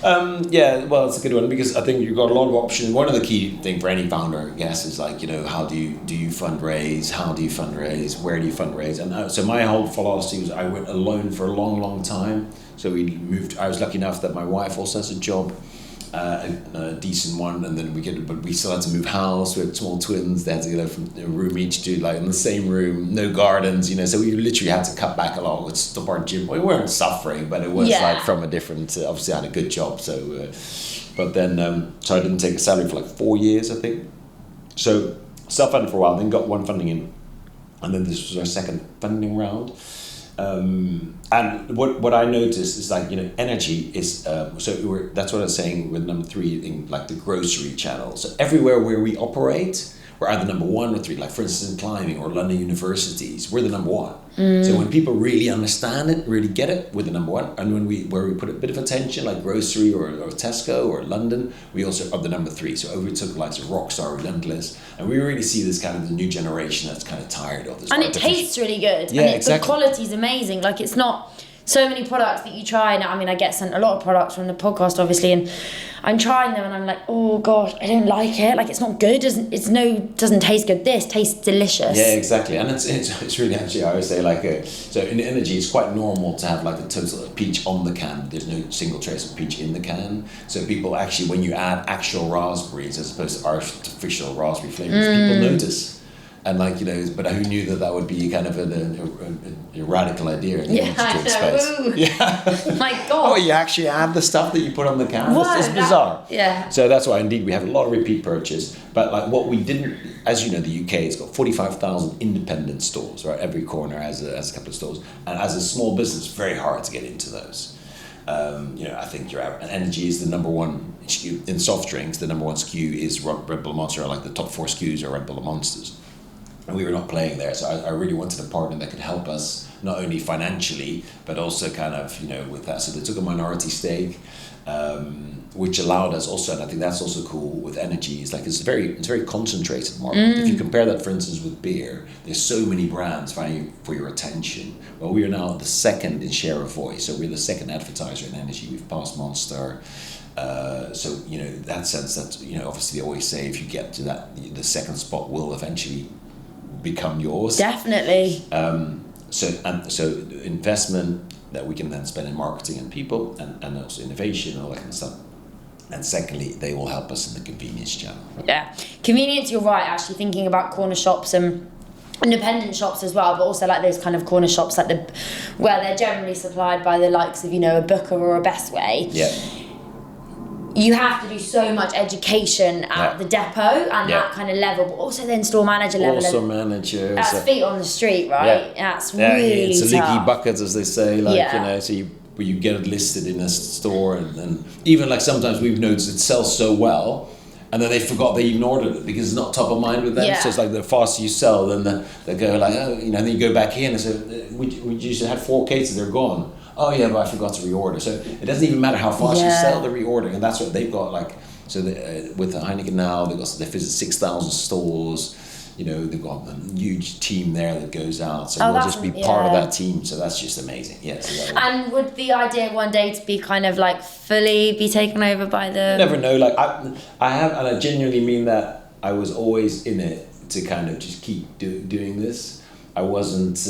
S1: Well, it's a good one because I think you've got a lot of options. One of the key things for any founder, I guess, is how do you fundraise? How do you fundraise? Where do you fundraise? And so my whole philosophy was I went alone for a long, long time. So we moved. I was lucky enough that my wife also has a job, a decent one, and then but we still had to move house. We had small twins. They had to go from a room each to in the same room, no gardens, So we literally had to cut back a lot. We'd stop our gym. We weren't suffering, but it was from a different. Obviously, I had a good job, so. But then, so I didn't take a salary for 4 years, I think. So self-funded for a while, then got one funding in, and then this was our second funding round. And what I noticed is energy is that's what I was saying with number 3 in the grocery channel. So everywhere where we operate, we're either number 1 or 3. Like for instance, in climbing or London universities, we're the number 1. So when people really understand it, really get it, we're the number 1. And where we put a bit of attention, like grocery or Tesco or London, we also are the number 3. So we took Rockstar, Relentless, and we really see this kind of the new generation that's kind of tired of this.
S2: And it tastes really good.
S1: Yeah,
S2: and
S1: exactly.
S2: The quality's amazing. It's not so many products that you try. And I get sent a lot of products from the podcast, obviously, and I'm trying them and I'm like, oh gosh, I don't like it. It's not good. Doesn't taste good. This tastes delicious.
S1: Yeah, exactly. And it's really actually, I always say so in energy, it's quite normal to have a total of peach on the can. There's no single trace of peach in the can. So people actually, when you add actual raspberries as opposed to artificial raspberry flavors, people notice. And like, you know, but who knew that would be kind of a radical idea in the
S2: Yeah, I
S1: energy
S2: know.
S1: space.
S2: Ooh.
S1: Yeah.
S2: My God.
S1: Oh, you actually add the stuff that you put on the can.
S2: What?
S1: It's bizarre.
S2: Yeah.
S1: So that's why indeed we have a lot of repeat purchase. But like what we didn't, as you know, the UK has got 45,000 independent stores, right? Every corner has a couple of stores. And as a small business, it's very hard to get into those. You know, I think energy is the number one SKU in soft drinks. The number one SKU is Red Bull Monster, like the top 4 SKUs are Red Bull Monsters. And we were not playing there, so I really wanted a partner that could help us, not only financially, but also kind of, you know, with that. So they took a minority stake, which allowed us also, and I think that's also cool with energy, is like it's very concentrated market. If you compare that, for instance, with beer, there's so many brands vying for your attention. Well, we are now the second in share of voice, so we're the second advertiser in energy. We've passed Monster. So, you know, in that sense that, you know, obviously they always say if you get to that, the second spot will eventually become yours.
S2: Definitely.
S1: So investment that we can then spend in marketing and people and also innovation and all that kind of stuff. And secondly, they will help us in the convenience channel.
S2: Yeah. Convenience, you're right, actually thinking about corner shops and independent shops as well, but also like those kind of corner shops like where they're generally supplied by the likes of, you know, a Booker or a Best Way.
S1: Yeah.
S2: You have to do so much education at the depot and that kind of level, but also then store manager level.
S1: Also manager.
S2: That's feet on the street, right?
S1: Yeah.
S2: That's really
S1: it's a
S2: tough.
S1: leaky bucket, as they say. Like, you know, so you get it listed in a store, and even like sometimes we've noticed it sells so well, and then they forgot they even ordered it because it's not top of mind with them.
S2: Yeah.
S1: So it's like the faster you sell, then they go like, oh, you know, and then you go back in and say, we used to have 4 cases, they're gone. Oh yeah, but I forgot to reorder. So it doesn't even matter how fast you sell, the reordering, and that's what they've got. Like, so with the Heineken now, they visit 6,000 stores. You know, they've got a huge team there that goes out. So we'll just be part of that team. So that's just amazing. Yeah.
S2: And would the idea one day to be kind of like fully be taken over by the?
S1: You never know. Like I have, and I genuinely mean that. I was always in it to kind of just keep doing this. I wasn't,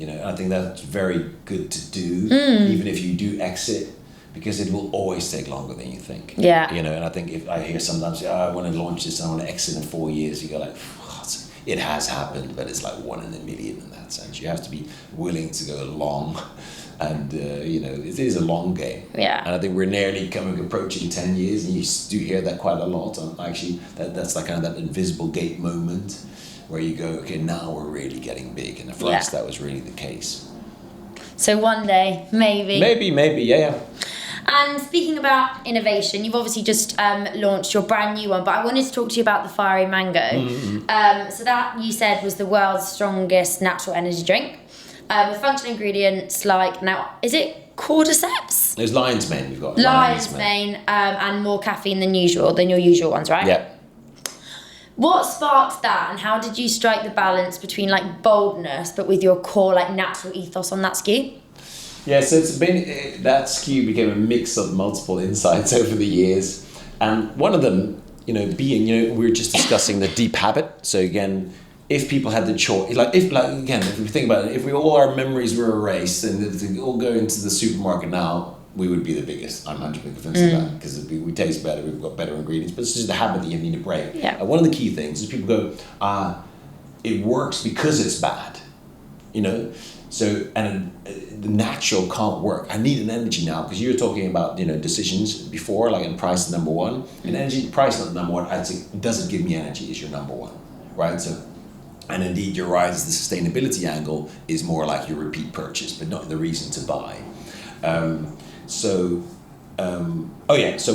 S1: you know, I think that's very good to do, even if you do exit, because it will always take longer than you think.
S2: Yeah.
S1: You know, and I think if I hear sometimes, I want to launch this, I want to exit in 4 years, you go like, it has happened, but it's like 1 in a million in that sense. You have to be willing to go long, and you know, it is a long game.
S2: Yeah.
S1: And I think we're nearly approaching 10 years, and you do hear that quite a lot. And actually, that's like kind of that invisible gate moment, where you go, okay, now we're really getting big. And for us, that was really the case.
S2: So one day, maybe.
S1: Maybe, yeah.
S2: And speaking about innovation, you've obviously just launched your brand new one, but I wanted to talk to you about the Fiery Mango. Mm-hmm. So that, you said, was the world's strongest natural energy drink with functional ingredients like, now, is it cordyceps?
S1: There's lion's mane. We've got
S2: lion's mane and more caffeine than your usual ones, right?
S1: Yeah.
S2: What sparked that, and how did you strike the balance between like boldness but with your core like natural ethos on that SKU?
S1: Yeah, so it's been that SKU became a mix of multiple insights over the years, and one of them, you know, being, you know, we were just discussing the deep habit. So again, if people had the choice, if we think about it, if all our memories were erased and they all go into the supermarket now, we would be the biggest. I'm 100% convinced of that, because we taste better, we've got better ingredients, but it's just a habit that you need to break.
S2: Yeah.
S1: And one of the key things is people go, it works because it's bad, you know? So, and the natural can't work. I need an energy now, because you were talking about, you know, decisions before, like, and price is number one. And energy, price not number one, I'd say, does it give me energy is your number one, right? So, and indeed, you're right, the sustainability angle is more like your repeat purchase, but not the reason to buy. So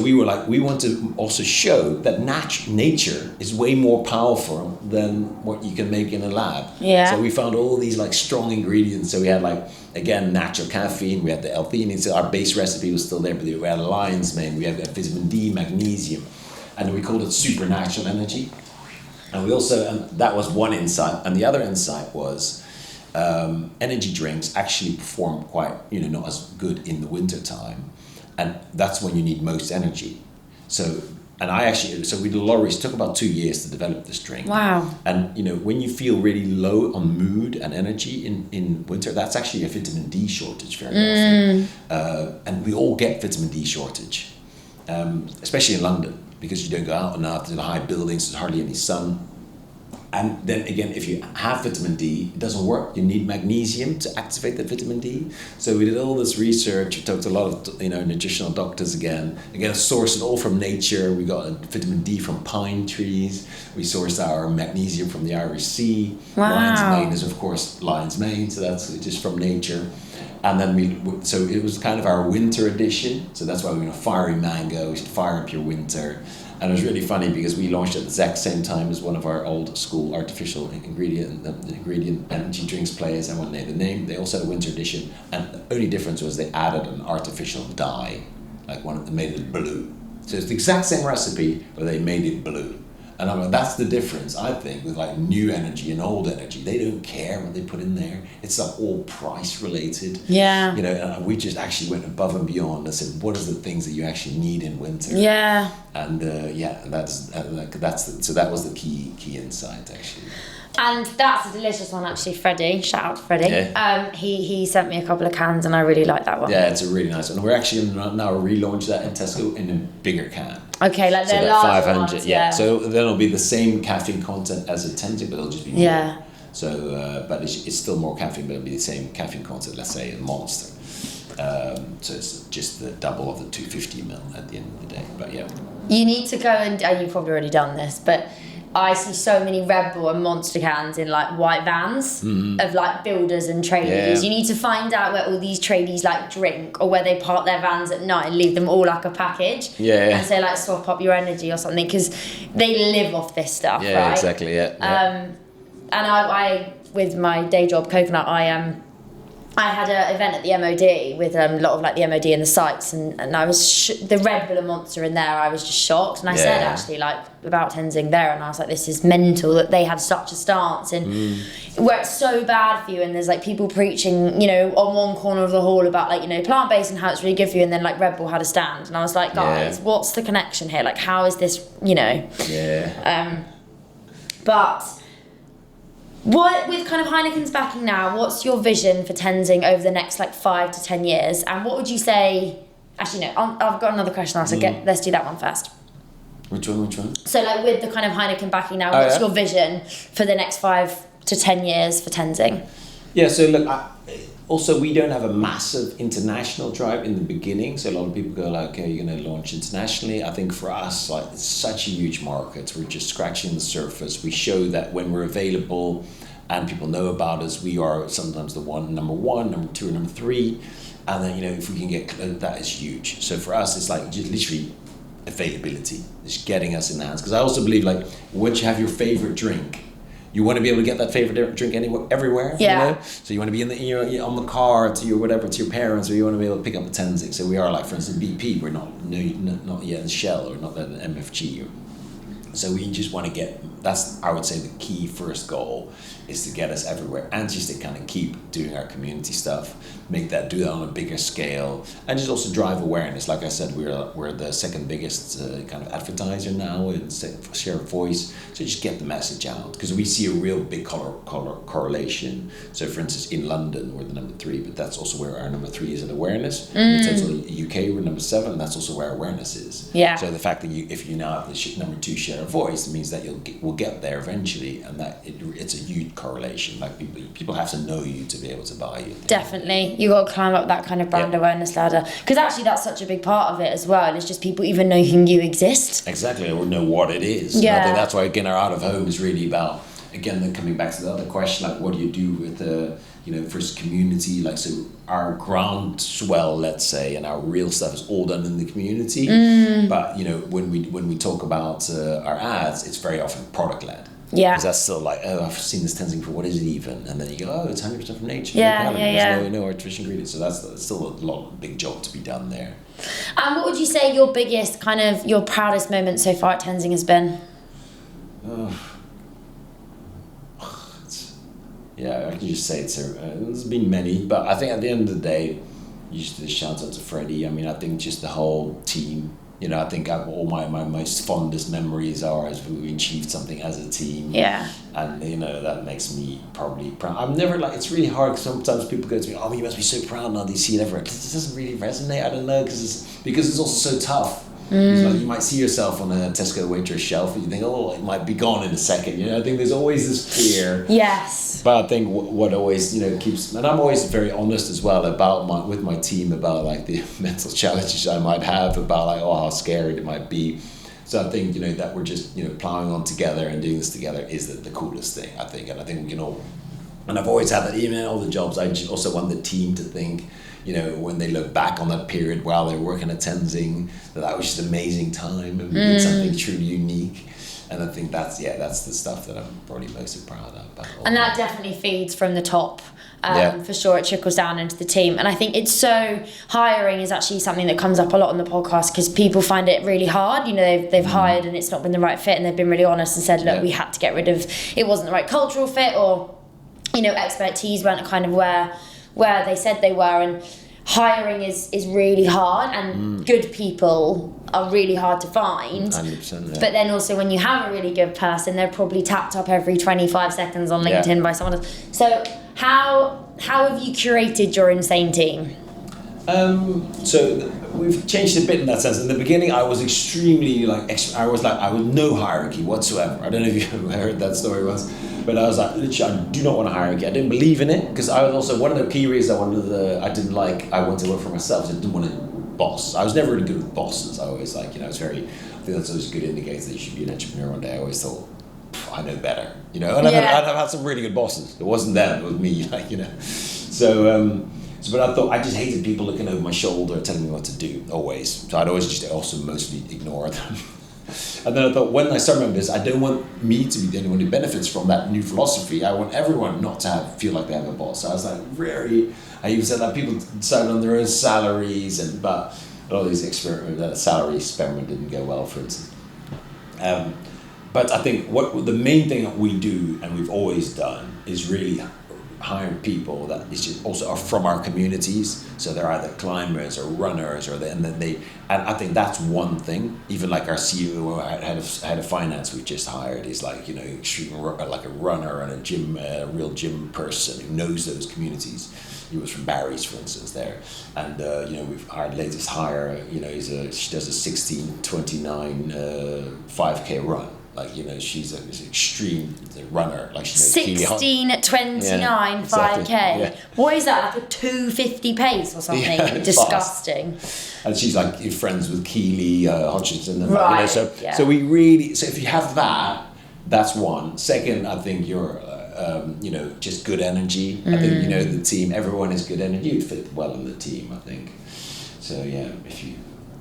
S1: we were like, we want to also show that nature is way more powerful than what you can make in a lab.
S2: Yeah.
S1: So we found all these like strong ingredients. So we had like, again, natural caffeine, we had the L-theanine, so our base recipe was still there, but we had lion's mane, we had vitamin D, magnesium, and we called it supernatural energy. And we also, and that was one insight, and the other insight was energy drinks actually perform quite, you know, not as good in the winter time, and that's when you need most energy. So, and I actually, so we did a lot of research. It took about 2 years to develop this drink.
S2: Wow.
S1: And you know, when you feel really low on mood and energy in winter, that's actually a vitamin D shortage very often. And we all get vitamin D shortage, especially in London, because you don't go out enough, there's high buildings, there's hardly any sun. And then again, if you have vitamin D, it doesn't work. You need magnesium to activate that vitamin D. So we did all this research. We talked to a lot of nutritional doctors again, sourced it all from nature. We got vitamin D from pine trees. We sourced our magnesium from the Irish Sea.
S2: Wow.
S1: Lion's mane is of course lion's mane, so that's just from nature. And then so it was kind of our winter edition. So that's why we fiery mango, fire up your winter. And it was really funny because we launched at the exact same time as one of our old school artificial ingredient energy drinks players. And when they also had a winter edition. And the only difference was they added an artificial dye, like they made it blue. So it's the exact same recipe, but they made it blue. And I'm like, that's the difference, I think, with like new energy and old energy. They don't care what they put in there. It's like all price related.
S2: Yeah.
S1: And we just actually went above and beyond and said, what are the things that you actually need in winter?
S2: Yeah.
S1: And so that was the key insight actually.
S2: And that's a delicious one, actually, Freddie. Shout out to Freddie.
S1: Yeah.
S2: He sent me a couple of cans, and I really like that one.
S1: Yeah, it's a really nice one. We're actually going to now relaunch that in Tesco in a bigger can.
S2: Okay, like they're larger 500. Ones,
S1: yeah. So then it'll be the same caffeine content as a Tenzing, but it'll just be more.
S2: Yeah.
S1: So, but it's still more caffeine, but it'll be the same caffeine content, let's say, in Monster. So it's just the double of the 250 ml at the end of the day. But yeah.
S2: You need to go and you've probably already done this, but I see so many Red Bull and Monster cans in like white vans of like builders and tradies. Yeah. You need to find out where all these tradies like drink or where they park their vans at night and leave them all like a package.
S1: Yeah.
S2: And say like swap up your energy or something because they live off this stuff,
S1: yeah,
S2: right?
S1: Exactly, yeah.
S2: And I with my day job, Coconut, I had an event at the MOD with a lot of like the MOD and the sites, and I was the Red Bull and Monster in there. I was just shocked, and I said actually like about Tenzing there, and I was like, this is mental that they had such a stance, and where it's so bad for you, and there's like people preaching, on one corner of the hall about like plant-based and how it's really good for you, and then like Red Bull had a stand, and I was like, guys, what's the connection here? Like, how is this, but. What, with kind of Heineken's backing now, what's your vision for Tenzing over the next like 5 to 10 years? And what would you say, actually no, I've got another question, so let's do that one first.
S1: Which one?
S2: So like with the kind of Heineken backing now, what's your vision for the next 5 to 10 years for Tenzing?
S1: Yeah, so look, also we don't have a massive international drive in the beginning, so a lot of people go like, okay, you're going to launch internationally. I think for us, like it's such a huge market, we're just scratching the surface. We show that when we're available and people know about us, we are sometimes the number one, number two, number three, and then if we can get that is huge. So for us, it's like just literally availability, just getting us in the hands. Because I also believe like once you have your favorite drink, you want to be able to get that favorite drink everywhere.
S2: Yeah.
S1: So you want to be on the car to your whatever, to your parents, or you want to be able to pick up a Tenzing. So we are like, for instance, BP. We're not yet in Shell or not at an MFG. So we just want to get. That's, I would say, the key first goal is to get us everywhere and just to kind of keep doing our community stuff, do that on a bigger scale, and just also drive awareness. Like I said, we're the second biggest kind of advertiser now in share of voice. So just get the message out because we see a real big correlation. So for instance, in London we're the number 3, but that's also where our number 3 is in awareness. In total UK we're number 7, and that's also where awareness is.
S2: Yeah.
S1: So the fact that if you now have the number 2 share of voice, it means that we'll get there eventually, and that it's a huge correlation. Like people have to know you to be able to buy you.
S2: Definitely, you got to climb up that kind of brand awareness ladder, because actually that's such a big part of it as well. It's just people even knowing you exist.
S1: Exactly, or know what it is.
S2: Yeah.
S1: And I think that's why again our out of home is really about, again, then coming back to the other question, like what do you do with the first community, like so our groundswell, let's say, and our real stuff is all done in the community. But when we talk about our ads, it's very often product led.
S2: Yeah.
S1: Because that's still like, oh, I've seen this Tenzing for what is it even? And then you go, oh, it's 100% from nature.
S2: Yeah.
S1: There's no artificial ingredients. So that's still a big job to be done there.
S2: And what would you say your biggest, kind of, your proudest moment so far at Tenzing has been?
S1: Yeah, I can just say there's been many, but I think at the end of the day, you just shout out to Freddie. I mean, I think just the whole team. I think all my most fondest memories are as we achieved something as a team.
S2: Yeah.
S1: And that makes me probably proud. I'm never like, it's really hard because sometimes people go to me, oh, you must be so proud now that you see it everywhere. It doesn't really resonate. I don't know, because it's also so tough. It's like you might see yourself on a Tesco Waitrose shelf and you think, oh, it might be gone in a second. I think there's always this fear.
S2: Yes.
S1: But I think what always, keeps, and I'm always very honest as well with my team about like the mental challenges I might have, about like, how scary it might be. So I think, that we're just, plowing on together and doing this together is the coolest thing, I think. And I think we can all, and I've always had that, even in all the jobs, I just also want the team to think, when they look back on that period while they were working at Tenzing, that was just an amazing time and we did something truly unique. And I think that's the stuff that I'm probably most proud of.
S2: And that definitely feeds from the top. For sure, it trickles down into the team. And I think hiring is actually something that comes up a lot on the podcast because people find it really hard. They've hired and it's not been the right fit, and they've been really honest and said, look, we had to get rid of, it wasn't the right cultural fit, or, expertise weren't kind of where they said they were. And hiring is really hard, and good people are really hard to find.
S1: 100%,
S2: But then also when you have a really good person, they're probably tapped up every 25 seconds on LinkedIn by someone else. So how have you curated your insane team?
S1: So we've changed a bit in that sense. In the beginning, I was extremely I was no hierarchy whatsoever. I don't know if you heard that story once, but I was like, literally, I do not want a hierarchy. I didn't believe in it because I was also one of the key reasons I wanted to work for myself. So I didn't want a boss. I was never really good with bosses. I always I think that's always a good indicator that you should be an entrepreneur one day. I always thought, I know better, and I've had some really good bosses. It wasn't them, it was me, But I thought I just hated people looking over my shoulder telling me what to do, always. So I'd always just also mostly ignore them. And then I thought, when I started my business, I don't want me to be the only one who benefits from that new philosophy. I want everyone not to feel like they have a boss. So I was I even said that people decide on their own salaries, but all these salary experiment didn't go well, for instance. But I think the main thing that we do, and we've always done, is really hire people that also are from our communities. So they're either climbers or runners, and I think that's one thing. Even like our CEO, head of finance, we just hired, is extreme, like a runner and a real gym person who knows those communities. He was from Barry's, for instance, there, and we've our latest hire. She does a 16:29 5K run. She's an extreme runner. She knows
S2: 16:29 5K.
S1: Yeah.
S2: What is that? Like a 2:50 pace or something?
S1: Yeah,
S2: disgusting.
S1: Fast. And she's friends with Keely Hodgkinson. And
S2: right.
S1: So we really. So if you have that, that's one. Second, I think you're. Just good energy. I think the team. Everyone is good energy. You'd fit well in the team, I think. So you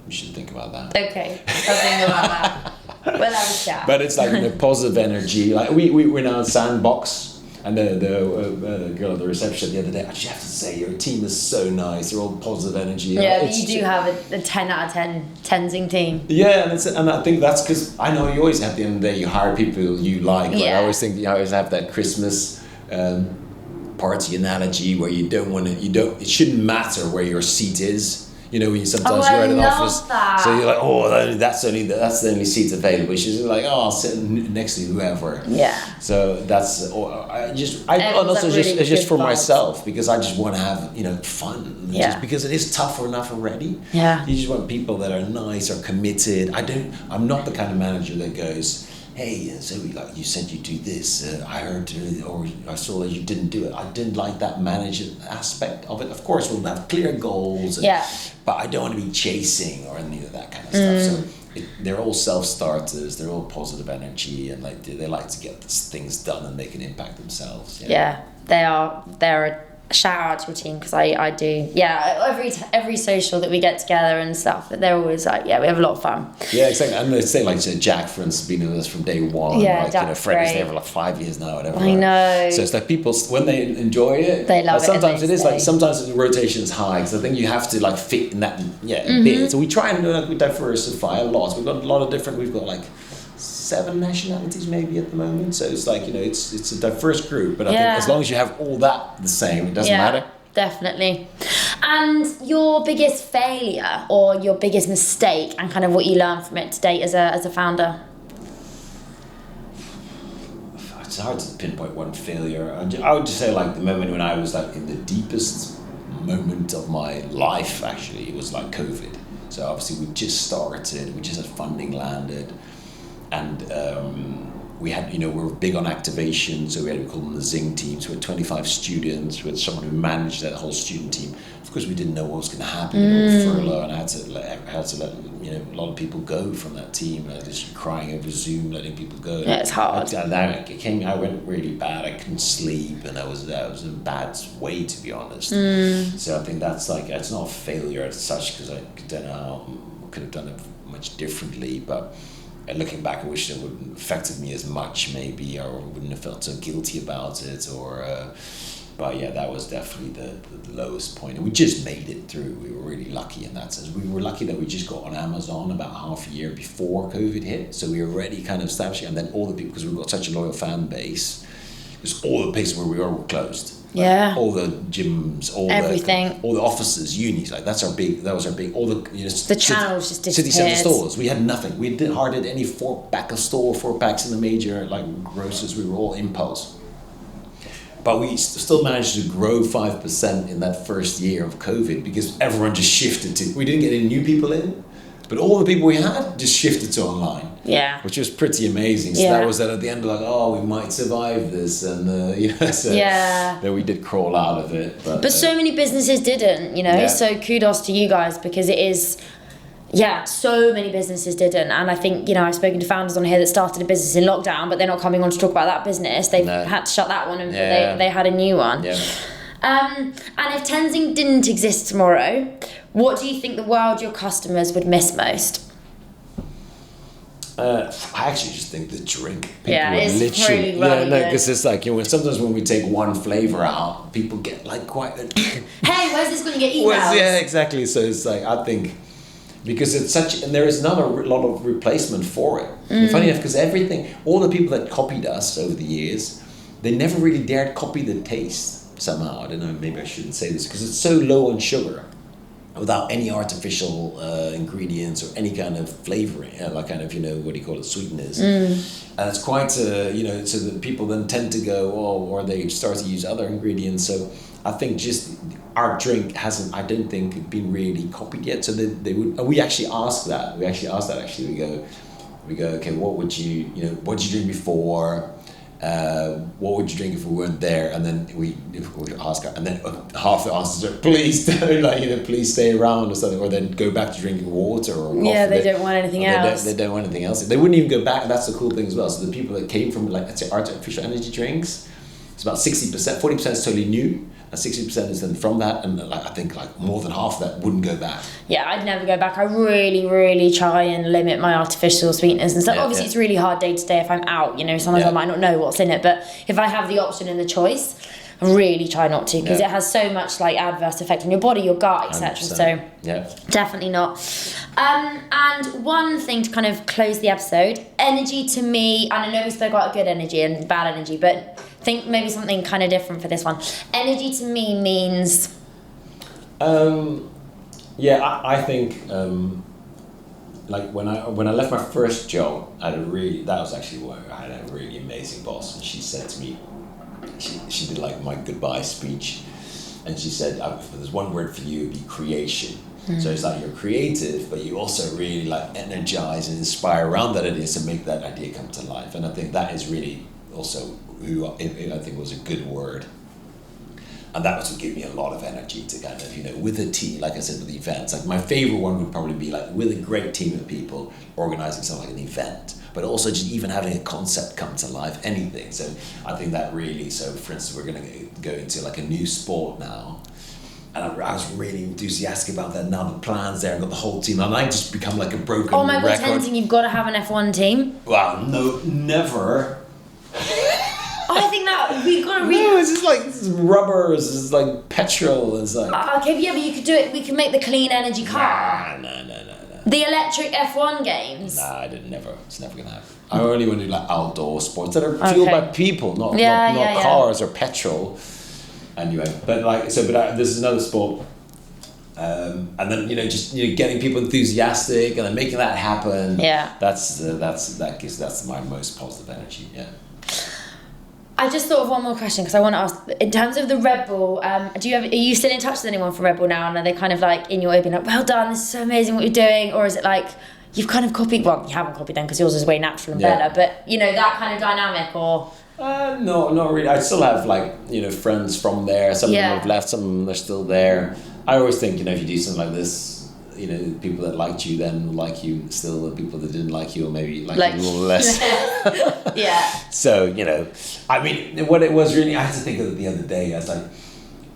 S1: should think about that.
S2: Okay, I'll think about that. We'll have a chat.
S1: But it's positive energy. We're now in Sandbox, and the girl at the reception the other day, I just have to say, your team is so nice. They're all positive energy.
S2: Yeah, but you do have a 10 out of 10 Tenzing team.
S1: Yeah, and I think that's because I know you always at the end of the day you hire people you like. Yeah. I always think you always have that Christmas party analogy where it shouldn't matter where your seat is. When you sometimes you're in an office,
S2: that.
S1: So you're like, that's the only seat available. She's like, I'll sit next to whoever.
S2: Yeah.
S1: So that's, it's just for myself, because I just want to have fun.
S2: Yeah.
S1: Just because it is tough enough already.
S2: Yeah.
S1: You just want people that are nice or committed. I'm not the kind of manager that goes, hey, Zoe, you said you do this. I heard, or I saw that you didn't do it. I didn't like that management aspect of it. Of course, we'll have clear goals. But I don't want to be chasing or any of that kind of stuff. So they're all self-starters. They're all positive energy, and they like to get things done and make an impact themselves.
S2: Yeah, they are. They're a shout out to your team, because I do. Yeah, every social that we get together and stuff, they're always we have a lot of fun.
S1: Yeah, exactly. And they say Jack, for instance, been with us from day one.
S2: Yeah, Jack's
S1: Fred is
S2: great.
S1: there for 5 years now, whatever.
S2: I know.
S1: So it's people, when they enjoy it,
S2: they love it.
S1: Sometimes it is sometimes the rotation is high, because I think you have to fit in that bit. So we try and we diversify a lot. We've got a lot of different. We've got 7 nationalities maybe at the moment, so it's it's a diverse group, but I think as long as you have all that the same, it doesn't matter.
S2: Definitely. And your biggest failure or your biggest mistake, and kind of what you learned from it to date as a founder?
S1: It's hard to pinpoint one failure. I would just say the moment when I was in the deepest moment of my life, actually, it was COVID. So obviously we just started, we just had funding landed, and we had, we were big on activation, so we called them the Zing teams. We had 25 students, we had someone who managed that whole student team. Of course, we didn't know what was going to happen, furlough, and I had to let a lot of people go from that team. I was just crying over Zoom, letting people go.
S2: Yeah, it's hard.
S1: I went really bad. I couldn't sleep, and I was in a bad way, to be honest. So I think that's it's not a failure as such, because I don't know how I could have done it much differently, but. And looking back, I wish it wouldn't have affected me as much, maybe, or wouldn't have felt so guilty about it, but yeah, that was definitely the lowest point. And we just made it through. We were really lucky in that sense. We were lucky that we just got on Amazon about half a year before COVID hit, so we were already kind of establishing, and then all the people, because we've got such a loyal fan base, because all the places where we were closed.
S2: Yeah.
S1: All the gyms,
S2: everything,
S1: all the offices, unis, that was our big, all the,
S2: the channels just disappeared.
S1: City centre stores, we had nothing. We didn't hardly had any four packs in the major grocers. We were all impulse. But we still managed to grow 5% in that first year of COVID, because everyone just shifted to, we didn't get any new people in, but all the people we had just shifted to online.
S2: Yeah.
S1: Which was pretty amazing. So that was at the end, we might survive this, and that we did crawl out of it.
S2: But so many businesses didn't, so kudos to you guys, because it is, so many businesses didn't. And I think, I've spoken to founders on here that started a business in lockdown, but they're not coming on to talk about that business. They've had to shut that one, and they had a new one. Yeah. And if Tenzing didn't exist tomorrow, what do you think the world, your customers, would miss most?
S1: I actually just think the drink. People
S2: it's literally
S1: because it's sometimes when we take one flavor out, people get quite.
S2: Hey, where's this going to get emails?
S1: Yeah, exactly. So it's I think because it's such, and there is not a lot of replacement for it. And funny enough, because all the people that copied us over the years, they never really dared copy the taste somehow. I don't know. Maybe I shouldn't say this because it's so low on sugar, without any artificial ingredients or any kind of flavoring, sweeteners. And it's quite, so that people then tend to go, or they start to use other ingredients. So I think just our drink hasn't, I don't think, been really copied yet. So they would, we actually ask that. We go, okay, what would you drink before? What would you drink if we weren't there? And then we ask, and then half the answers are please don't, please stay around or something, or then go back to drinking water or coffee.
S2: Yeah, they don't want anything else.
S1: They don't want anything else. They wouldn't even go back. That's the cool thing as well. So the people that came from let's say artificial energy drinks, it's about 60%, 40% is totally new, and 60% is then from that, and I think more than half of that wouldn't go back.
S2: Yeah, I'd never go back. I really, really try and limit my artificial sweeteners and stuff. Obviously, it's really hard day to day if I'm out. Sometimes I might not know what's in it, but if I have the option and the choice, I really try not to, because it has so much adverse effect on your body, your gut, etc. So definitely not. And one thing to kind of close the episode, energy to me, and I know we spoke about good energy and bad energy, but think maybe something kind of different for this one. Energy to me means...
S1: I think when I left my first job, that was actually where I had a really amazing boss, and she said to me, she did my goodbye speech, and she said, if there's one word for you, it'd be creation. So it's you're creative, but you also really energize and inspire around that idea to make that idea come to life. And I think that is really also who I think was a good word. And that was what gave me a lot of energy to kind of, with a team, like I said, with events. My favorite one would probably be with a great team of people organizing something like an event, but also just even having a concept come to life, anything. So I think that really, so for instance, we're going to go into a new sport now. And I was really enthusiastic about that. Now the plan's there, I've got the whole team. I might just become a broken record.
S2: Oh my God, Tenzing, you've got to have an F1 team.
S1: Well, no, never.
S2: I think that we've got to
S1: No, it's just this is rubber, it's just petrol, it's
S2: okay, yeah, but you could do it, we can make the clean energy car.
S1: No.
S2: The electric F1 games.
S1: Nah, it's never gonna happen. I only want to do outdoor sports that are fueled by people, not cars or petrol. Anyway, but this is another sport. And then getting people enthusiastic and then making that happen.
S2: Yeah.
S1: That's my most positive energy. Yeah.
S2: I just thought of one more question because I want to ask, in terms of the Red Bull, are you still in touch with anyone from Red Bull now, and are they kind of like in your ear being like, well done, this is so amazing what you're doing, or is it like you've kind of copied, well, you haven't copied them because yours is way natural and better, but you know, that kind of dynamic, or?
S1: No, not really. I still have like, you know, friends from there. Some of them have left, some of them are still there. I always think, you know, if you do something like this, you know, people that liked you then will like you still, and people that didn't like you will maybe like you a little less.
S2: Yeah.
S1: So, you know, I mean, what it was really, I had to think of it the other day. I was like,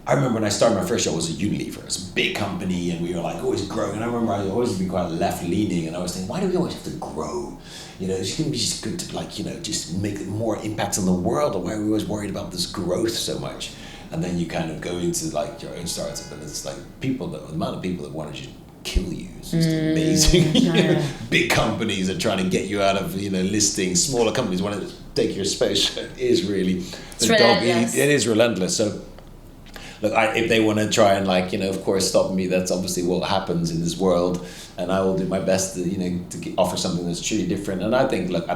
S1: I remember when I started my first job, it was a Unilever. It's a big company, and we were like always growing. And I remember I always been quite left leaning, and I was thinking, why do we always have to grow? You know, it's going to be just good to, like, you know, just make more impact on the world. Or why are we always worried about this growth so much? And then you kind of go into like your own startup, and it's like the amount of people that want to just kill you is just amazing. You know, big companies are trying to get you out of, you know, listings. Smaller companies want to take your space. It is really
S2: relentless.
S1: It is relentless. So look, if they want to try and, like, you know, of course stop me, that's obviously what happens in this world, and I will do my best to, you know, to offer something that's truly different. And I think, look,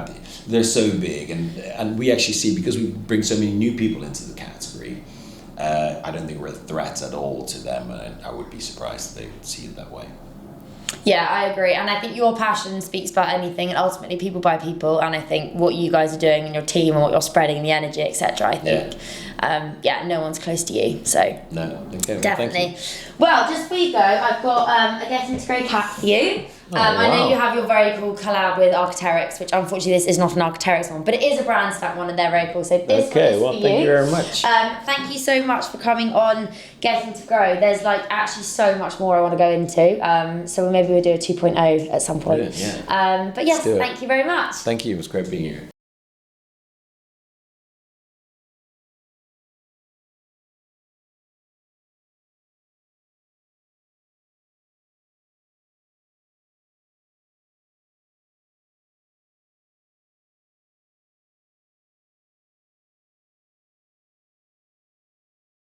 S1: they're so big, and we actually see, because we bring so many new people into the category, I don't think we're a threat at all to them, and I would be surprised if they would see it that way.
S2: Yeah, I agree, and I think your passion speaks about anything, and ultimately people buy people, and I think what you guys are doing in your team and what you're spreading, the energy, etc., I think no one's close to you, so
S1: no, okay,
S2: definitely. Well, just before you go, I've got a Getting to Grow cap for you. I know you have your very cool collab with Arc'teryx, which unfortunately this is not an Arc'teryx one, but it is a brand stamp one, and they're very cool. So this one is for you.
S1: Thank you very much.
S2: Thank you so much for coming on Getting to Grow. There's like actually so much more I want to go into. So maybe we'll do a 2.0 at some point.
S1: Brilliant, yeah.
S2: But yes, thank you very much.
S1: Thank you. It was great being here.